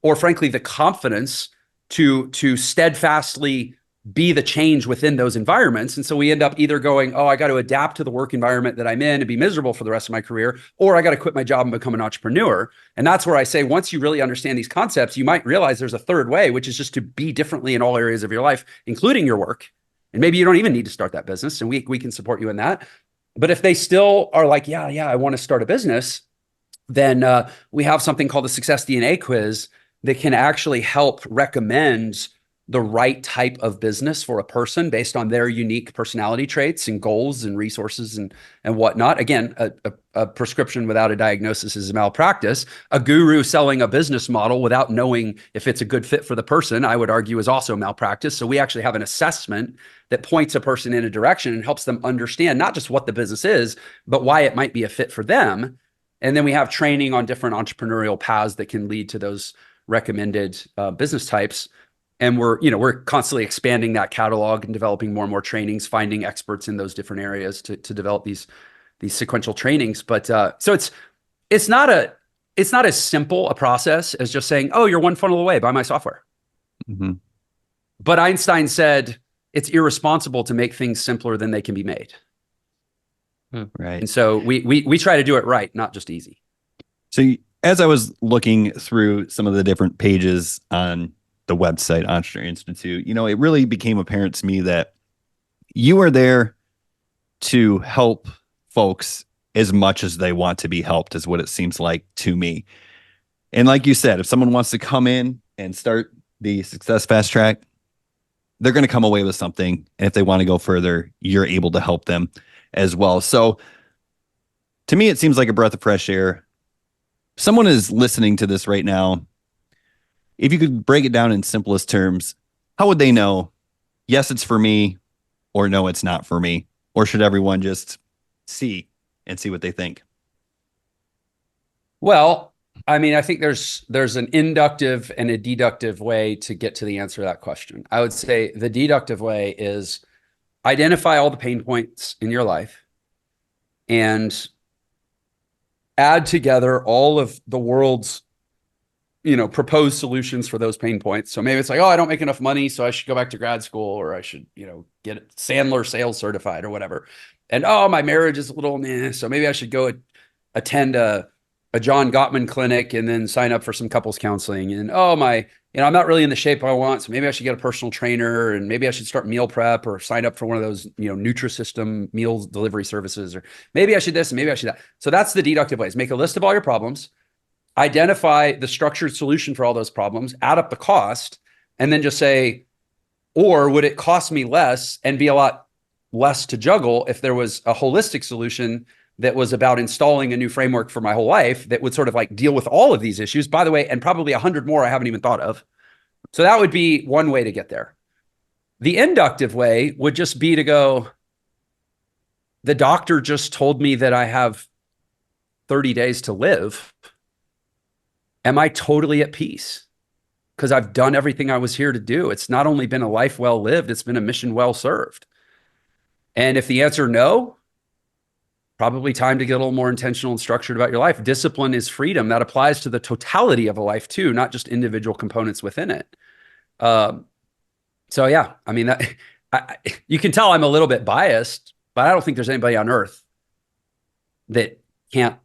or frankly the confidence to steadfastly be the change within those environments. And so we end up either going, oh, I got to adapt to the work environment that I'm in and be miserable for the rest of my career, or I got to quit my job and become an entrepreneur. And that's where I say, once you really understand these concepts, you might realize there's a third way, which is just to be differently in all areas of your life, including your work. And maybe you don't even need to start that business, and we can support you in that. But if they still are like, yeah, I want to start a business, then we have something called the Success DNA quiz that can actually help recommend the right type of business for a person based on their unique personality traits and goals and resources and whatnot. Again, a prescription without a diagnosis is a malpractice. A guru selling a business model without knowing if it's a good fit for the person, I would argue, is also malpractice. So we actually have an assessment that points a person in a direction and helps them understand not just what the business is, but why it might be a fit for them. And then we have training on different entrepreneurial paths that can lead to those recommended business types. And we're constantly expanding that catalog and developing more and more trainings, finding experts in those different areas to develop these sequential trainings. But so it's not as simple a process as just saying, oh, you're one funnel away, buy my software. Mm-hmm. But Einstein said it's irresponsible to make things simpler than they can be made. Right. And so we try to do it right, not just easy. So as I was looking through some of the different pages on the website, ENTRE Institute, it really became apparent to me that you are there to help folks as much as they want to be helped, is what it seems like to me. And like you said, if someone wants to come in and start the Success Fast Track, they're going to come away with something. And if they want to go further, you're able to help them as well. So to me, it seems like a breath of fresh air. Someone is listening to this right now. If you could break it down in simplest terms, how would they know, yes, it's for me, or no, it's not for me? Or should everyone just see what they think? Well, I mean, I think there's an inductive and a deductive way to get to the answer to that question. I would say the deductive way is identify all the pain points in your life and add together all of the world's, proposed solutions for those pain points. So maybe it's like, oh, I don't make enough money, so I should go back to grad school, or I should, get Sandler sales certified or whatever. And oh, my marriage is a little meh, so maybe I should go attend a John Gottman clinic and then sign up for some couples counseling. And oh, I'm not really in the shape I want, so maybe I should get a personal trainer, and maybe I should start meal prep or sign up for one of those, Nutrisystem meals delivery services, or maybe I should this and maybe I should that. So that's the deductive ways. Make a list of all your problems, identify the structured solution for all those problems, add up the cost, and then just say, or would it cost me less and be a lot less to juggle if there was a holistic solution that was about installing a new framework for my whole life that would sort of like deal with all of these issues, by the way, and probably 100 more I haven't even thought of. So that would be one way to get there. The inductive way would just be to go, the doctor just told me that I have 30 days to live. Am I totally at peace? Because I've done everything I was here to do. It's not only been a life well lived, it's been a mission well served. And if the answer no, probably time to get a little more intentional and structured about your life. Discipline is freedom. That applies to the totality of a life too, not just individual components within it. So yeah, I mean, you can tell I'm a little bit biased, but I don't think there's anybody on earth that can't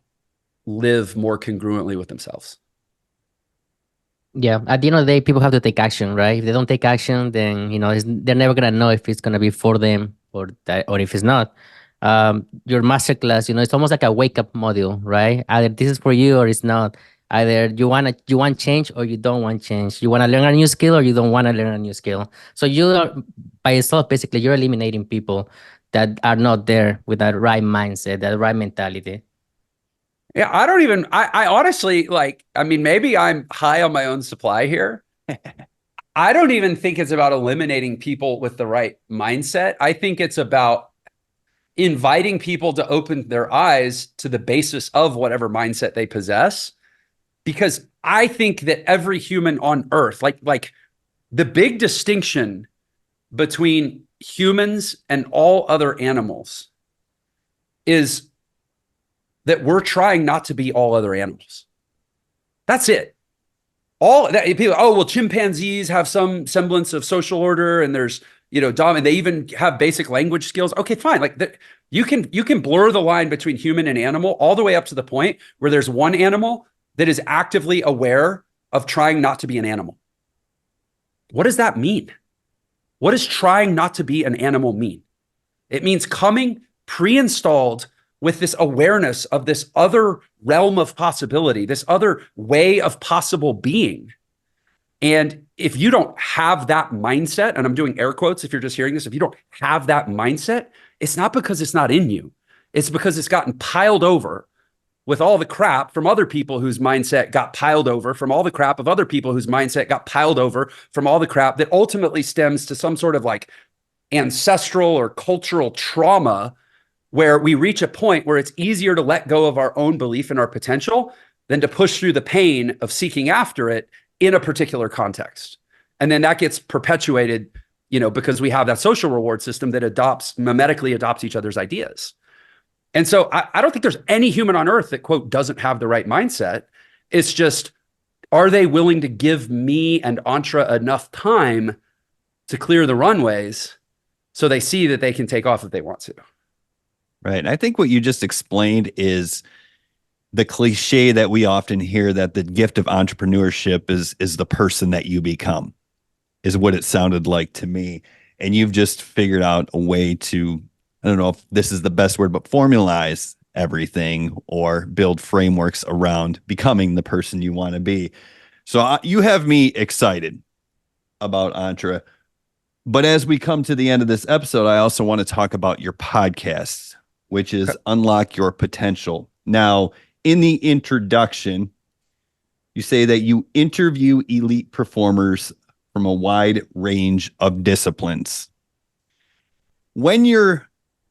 live more congruently with themselves. Yeah, at the end of the day, people have to take action, right? If they don't take action, then they're never gonna know if it's gonna be for them or if it's not. Your masterclass, it's almost like a wake up module, right? Either this is for you or it's not. Either you want change or you don't want change. You want to learn a new skill or you don't want to learn a new skill. So you are by yourself, basically, you're eliminating people that are not there with that right mindset, that right mentality. Yeah, I honestly, maybe I'm high on my own supply here. I don't even think it's about eliminating people with the right mindset. I think it's about inviting people to open their eyes to the basis of whatever mindset they possess. Because I think that every human on earth, like the big distinction between humans and all other animals is that we're trying not to be all other animals. That's it. All that people, oh, well, chimpanzees have some semblance of social order, and there's, and they even have basic language skills. Okay, fine. You can blur the line between human and animal all the way up to the point where there's one animal that is actively aware of trying not to be an animal. What does that mean? What does trying not to be an animal mean? It means coming pre-installed with this awareness of this other realm of possibility, this other way of possible being. And if you don't have that mindset, and I'm doing air quotes if you're just hearing this, if you don't have that mindset, it's not because it's not in you. It's because it's gotten piled over with all the crap from other people whose mindset got piled over, from all the crap of other people whose mindset got piled over, from all the crap that ultimately stems to some sort of ancestral or cultural trauma, where we reach a point where it's easier to let go of our own belief in our potential than to push through the pain of seeking after it in a particular context. And then that gets perpetuated, because we have that social reward system that mimetically adopts each other's ideas. And so I don't think there's any human on earth that, quote, doesn't have the right mindset. It's just, are they willing to give me and ENTRE enough time to clear the runways so they see that they can take off if they want to? Right. And I think what you just explained is the cliche that we often hear, that the gift of entrepreneurship is the person that you become, is what it sounded like to me. And you've just figured out a way to, I don't know if this is the best word, but formalize everything or build frameworks around becoming the person you want to be. So you have me excited about Entre. But as we come to the end of this episode, I also want to talk about your podcast, which is Unlock Your Potential. Now, in the introduction, you say that you interview elite performers from a wide range of disciplines. When you're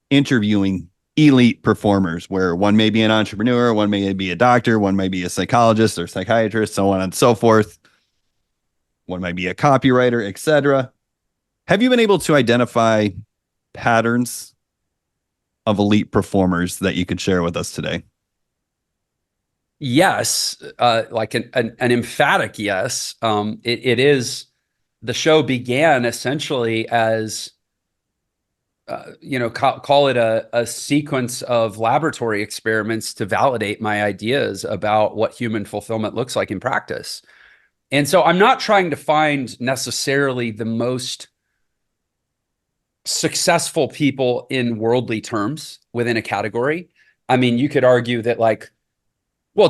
interviewing elite performers, where one may be an entrepreneur, one may be a doctor, one may be a psychologist or psychiatrist, so on and so forth, one might be a copywriter, etc. Have you been able to identify patterns of elite performers that you could share with us today? Yes, like an emphatic yes. It is. The show began essentially as, call it a sequence of laboratory experiments to validate my ideas about what human fulfillment looks like in practice. And so I'm not trying to find necessarily the most successful people in worldly terms within a category. I mean, you could argue that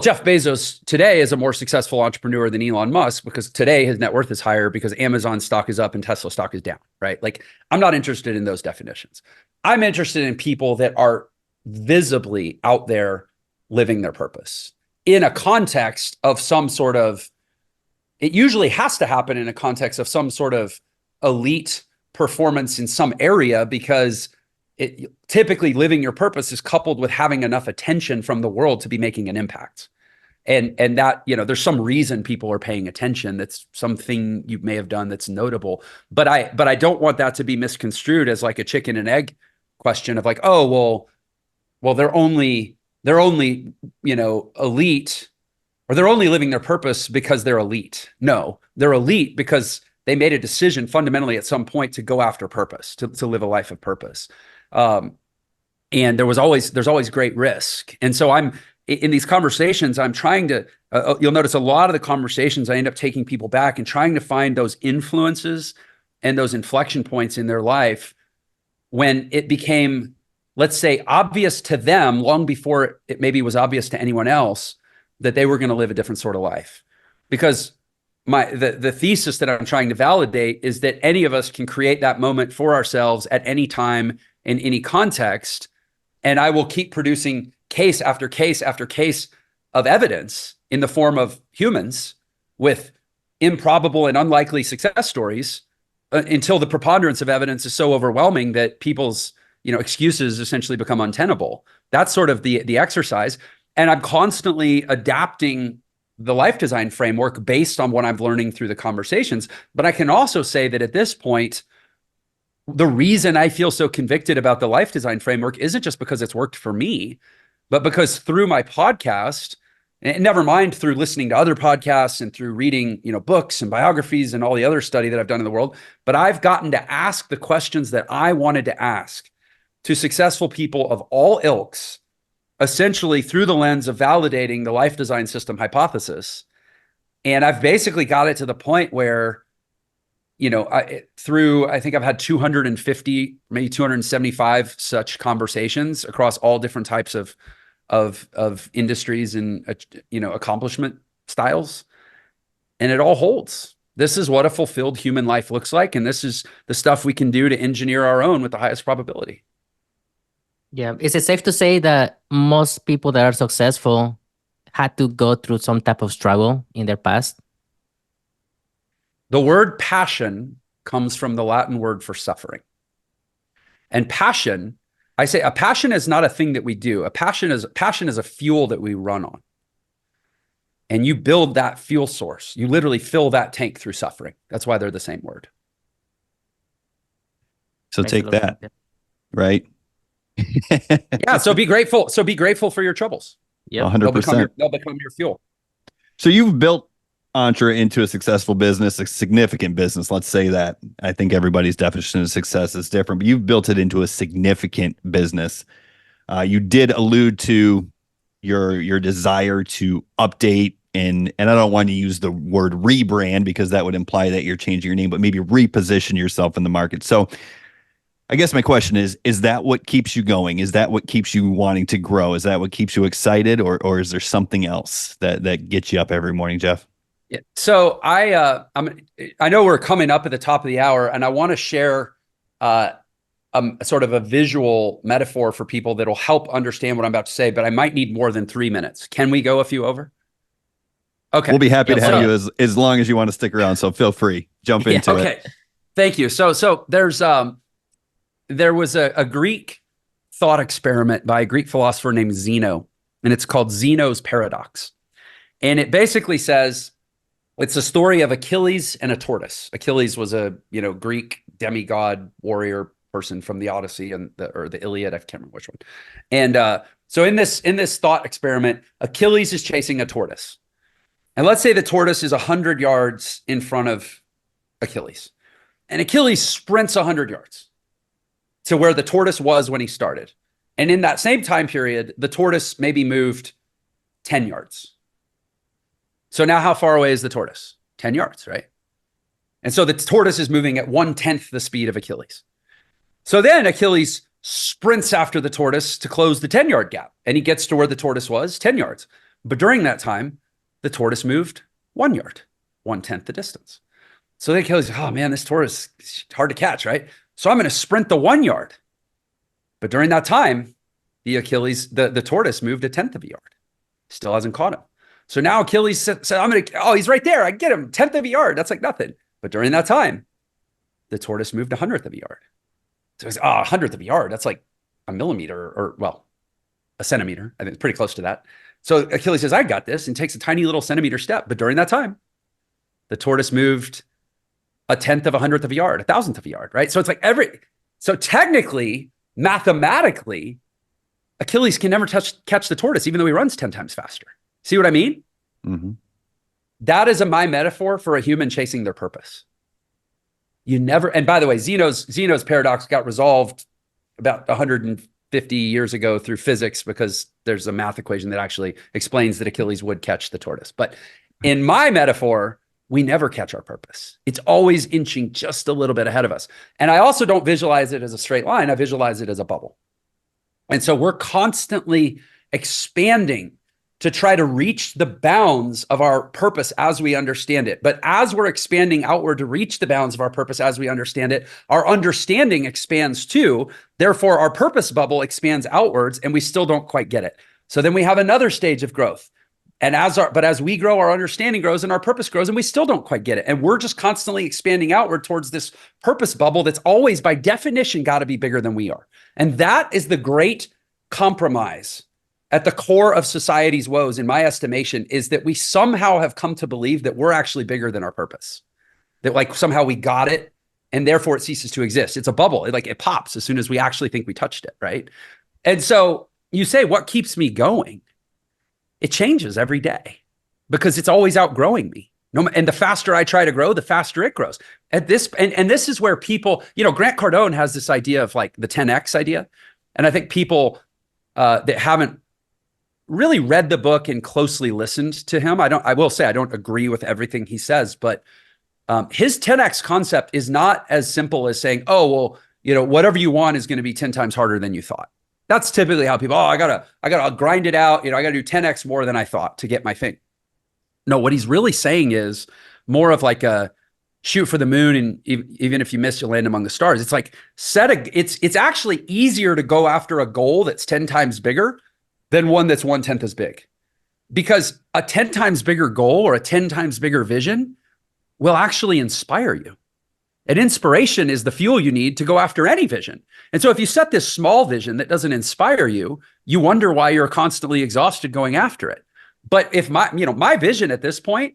Jeff Bezos today is a more successful entrepreneur than Elon Musk because today his net worth is higher because Amazon stock is up and Tesla stock is down, right? Like, I'm not interested in those definitions. I'm interested in people that are visibly out there living their purpose in a context of some sort of, it usually has to happen in a context of some sort of elite performance in some area, because typically living your purpose is coupled with having enough attention from the world to be making an impact. And that, there's some reason people are paying attention. That's something you may have done that's notable. But I don't want that to be misconstrued as like a chicken and egg question of like, oh, well, they're only, elite, or they're only living their purpose because they're elite. No, they're elite because they made a decision fundamentally at some point to go after purpose, to live a life of purpose. And there's always great risk. And so in these conversations, I'm trying to, you'll notice a lot of the conversations, I end up taking people back and trying to find those influences and those inflection points in their life when it became, let's say, obvious to them long before it maybe was obvious to anyone else that they were going to live a different sort of life. Because the thesis that I'm trying to validate is that any of us can create that moment for ourselves at any time in any context. And I will keep producing case after case after case of evidence in the form of humans with improbable and unlikely success stories until the preponderance of evidence is so overwhelming that people's excuses essentially become untenable. That's sort of the exercise. And I'm constantly adapting the life design framework based on what I'm learning through the conversations. But I can also say that at this point, the reason I feel so convicted about the life design framework isn't just because it's worked for me, but because through my podcast, and never mind through listening to other podcasts and through reading, books and biographies and all the other study that I've done in the world, but I've gotten to ask the questions that I wanted to ask to successful people of all ilks, essentially through the lens of validating the life design system hypothesis. And I've basically got it to the point where, I think I've had 250, maybe 275 such conversations across all different types of industries and, accomplishment styles. And it all holds. This is what a fulfilled human life looks like. And this is the stuff we can do to engineer our own with the highest probability. Yeah. Is it safe to say that most people that are successful had to go through some type of struggle in their past? The word passion comes from the Latin word for suffering. And passion, I say a passion is not a thing that we do. A passion is a fuel that we run on. And you build that fuel source. You literally fill that tank through suffering. That's why they're the same word. So take that, right? Yeah. So be grateful. So be grateful for your troubles. Yeah, 100%. They'll become your fuel. So you've built Entre into a successful business, a significant business. Let's say that. I think everybody's definition of success is different, but you've built it into a significant business. You did allude to your desire to update and I don't want to use the word rebrand because that would imply that you're changing your name, but maybe reposition yourself in the market. So I guess my question is that what keeps you going? Is that what keeps you wanting to grow? Is that what keeps you excited, or is there something else that gets you up every morning, Jeff? Yeah. So I know we're coming up at the top of the hour, and I want to share sort of a visual metaphor for people that'll help understand what I'm about to say, but I might need more than 3 minutes. Can we go a few over? Okay. We'll be happy to have so- you as long as you want to stick around. So feel free, jump into it. Okay. Thank you. So there was a Greek thought experiment by a Greek philosopher named Zeno, and it's called Zeno's paradox. And it basically says it's a story of Achilles and a tortoise. Achilles was a Greek demigod warrior person from the Odyssey or the Iliad. I can't remember which one. And so in this thought experiment, Achilles is chasing a tortoise. And let's say the tortoise is 100 yards in front of Achilles. And Achilles sprints 100 yards to where the tortoise was when he started. And in that same time period, the tortoise maybe moved 10 yards. So now how far away is the tortoise? 10 yards, right? And so the tortoise is moving at 1/10 the speed of Achilles. So then Achilles sprints after the tortoise to close the 10-yard gap. And he gets to where the tortoise was, 10 yards. But during that time, the tortoise moved 1 yard, 1/10 the distance. So then Achilles, oh man, this tortoise is hard to catch, right? So I'm going to sprint the 1 yard. But during that time, the tortoise moved 1/10 of a yard. Still hasn't caught him. So now Achilles said, he's right there. I get him, 1/10 of a yard. That's like nothing. But during that time, the tortoise moved 100th of a yard. So he's, 100th of a yard. That's like a millimeter or a centimeter. I think it's pretty close to that. So Achilles says, I got this, and takes a tiny little centimeter step. But during that time, the tortoise moved 1/10 of 100th of a yard, 1,000th of a yard, right? So it's like so technically, mathematically, Achilles can never catch the tortoise, even though he runs 10 times faster. See what I mean? Mm-hmm. That is my metaphor for a human chasing their purpose. You never, and by the way, Zeno's paradox got resolved about 150 years ago through physics, because there's a math equation that actually explains that Achilles would catch the tortoise. But in my metaphor, we never catch our purpose. It's always inching just a little bit ahead of us. And I also don't visualize it as a straight line. I visualize it as a bubble. And so we're constantly expanding to try to reach the bounds of our purpose as we understand it. But as we're expanding outward to reach the bounds of our purpose as we understand it, our understanding expands too. Therefore, our purpose bubble expands outwards, and we still don't quite get it. So then we have another stage of growth. And as we grow, our understanding grows and our purpose grows, and we still don't quite get it. And we're just constantly expanding outward towards this purpose bubble that's always, by definition, got to be bigger than we are. And that is the great compromise at the core of society's woes, in my estimation, is that we somehow have come to believe that we're actually bigger than our purpose. That like somehow we got it, and therefore it ceases to exist. It's a bubble. It pops as soon as we actually think we touched it, right? And so you say, what keeps me going? It changes every day, because it's always outgrowing me. And the faster I try to grow, the faster it grows. And this is where people, Grant Cardone has this idea of like the 10X idea. And I think people that haven't really read the book and closely listened to him, I will say I don't agree with everything he says, but his 10X concept is not as simple as saying, whatever you want is going to be 10 times harder than you thought. That's typically how people, I gotta grind it out. I gotta do 10X more than I thought to get my thing. No, what he's really saying is more of like a shoot for the moon, and even if you miss, you'll land among the stars. It's like it's actually easier to go after a goal that's 10 times bigger than one that's 1/10 as big, because a 10 times bigger goal or a 10 times bigger vision will actually inspire you. And inspiration is the fuel you need to go after any vision. And so if you set this small vision that doesn't inspire you, you wonder why you're constantly exhausted going after it. But if my vision at this point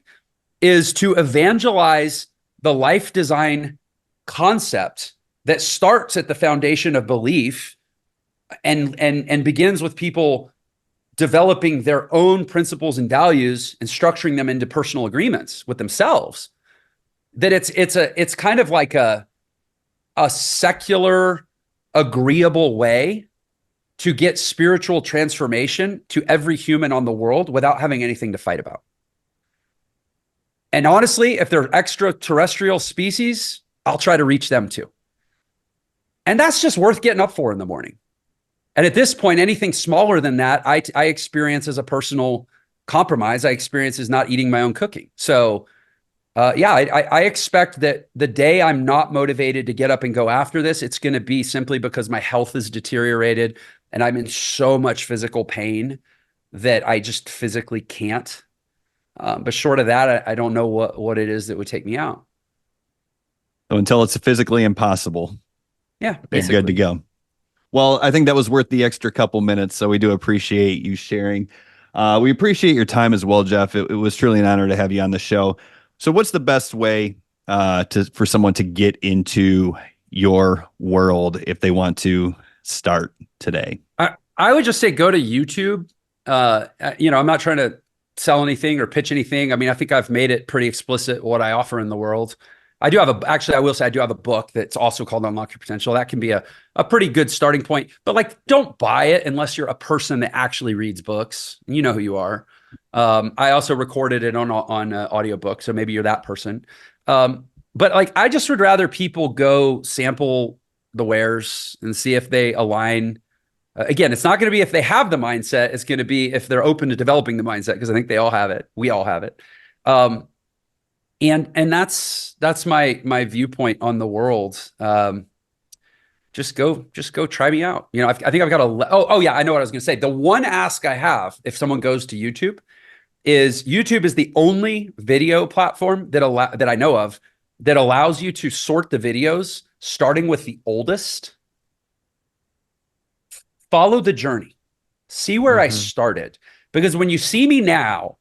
is to evangelize the life design concept that starts at the foundation of belief and begins with people developing their own principles and values and structuring them into personal agreements with themselves, that it's kind of like a secular, agreeable way to get spiritual transformation to every human on the world without having anything to fight about. And honestly, if they're extraterrestrial species, I'll try to reach them too. And that's just worth getting up for in the morning. And at this point, anything smaller than that, I experience as a personal compromise. I experience as not eating my own cooking. So I expect that the day I'm not motivated to get up and go after this, it's going to be simply because my health is deteriorated and I'm in so much physical pain that I just physically can't. But short of that, I don't know what it is that would take me out. So until it's physically impossible, Yeah, you're good to go. Well, I think that was worth the extra couple minutes. So we do appreciate you sharing. We appreciate your time as well, Jeff. It was truly an honor to have you on the show. So what's the best way for someone to get into your world if they want to start today? I would just say go to YouTube. I'm not trying to sell anything or pitch anything. I mean, I think I've made it pretty explicit what I offer in the world. I will say I do have a book that's also called Unlock Your Potential. That can be a pretty good starting point, but like, don't buy it unless you're a person that actually reads books. You know who you are. I also recorded it on audiobook. So maybe you're that person. But like, I just would rather people go sample the wares and see if they align. Again, it's not going to be if they have the mindset. It's going to be if they're open to developing the mindset, because I think they all have it. We all have it. And that's my viewpoint on the world. Just go try me out. I think I've got I know what I was going to say. The one ask I have if someone goes to YouTube is the only video platform that I know of that allows you to sort the videos starting with the oldest. Follow the journey. See where I started. Because when you see me now,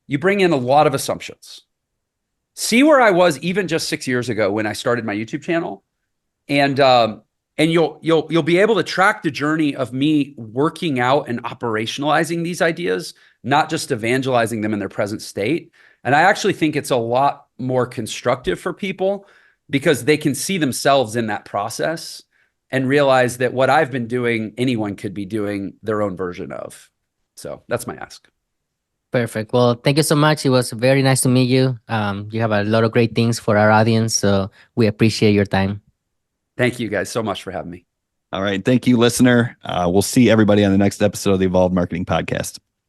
you bring in a lot of assumptions. See where I was even just 6 years ago when I started my YouTube channel. And you'll be able to track the journey of me working out and operationalizing these ideas, not just evangelizing them in their present state. And I actually think it's a lot more constructive for people because they can see themselves in that process and realize that what I've been doing, anyone could be doing their own version of. So that's my ask. Perfect. Well, thank you so much. It was very nice to meet you. You have a lot of great things for our audience, so we appreciate your time. Thank you guys so much for having me. All right. Thank you, listener. We'll see everybody on the next episode of the Evolved Marketing Podcast.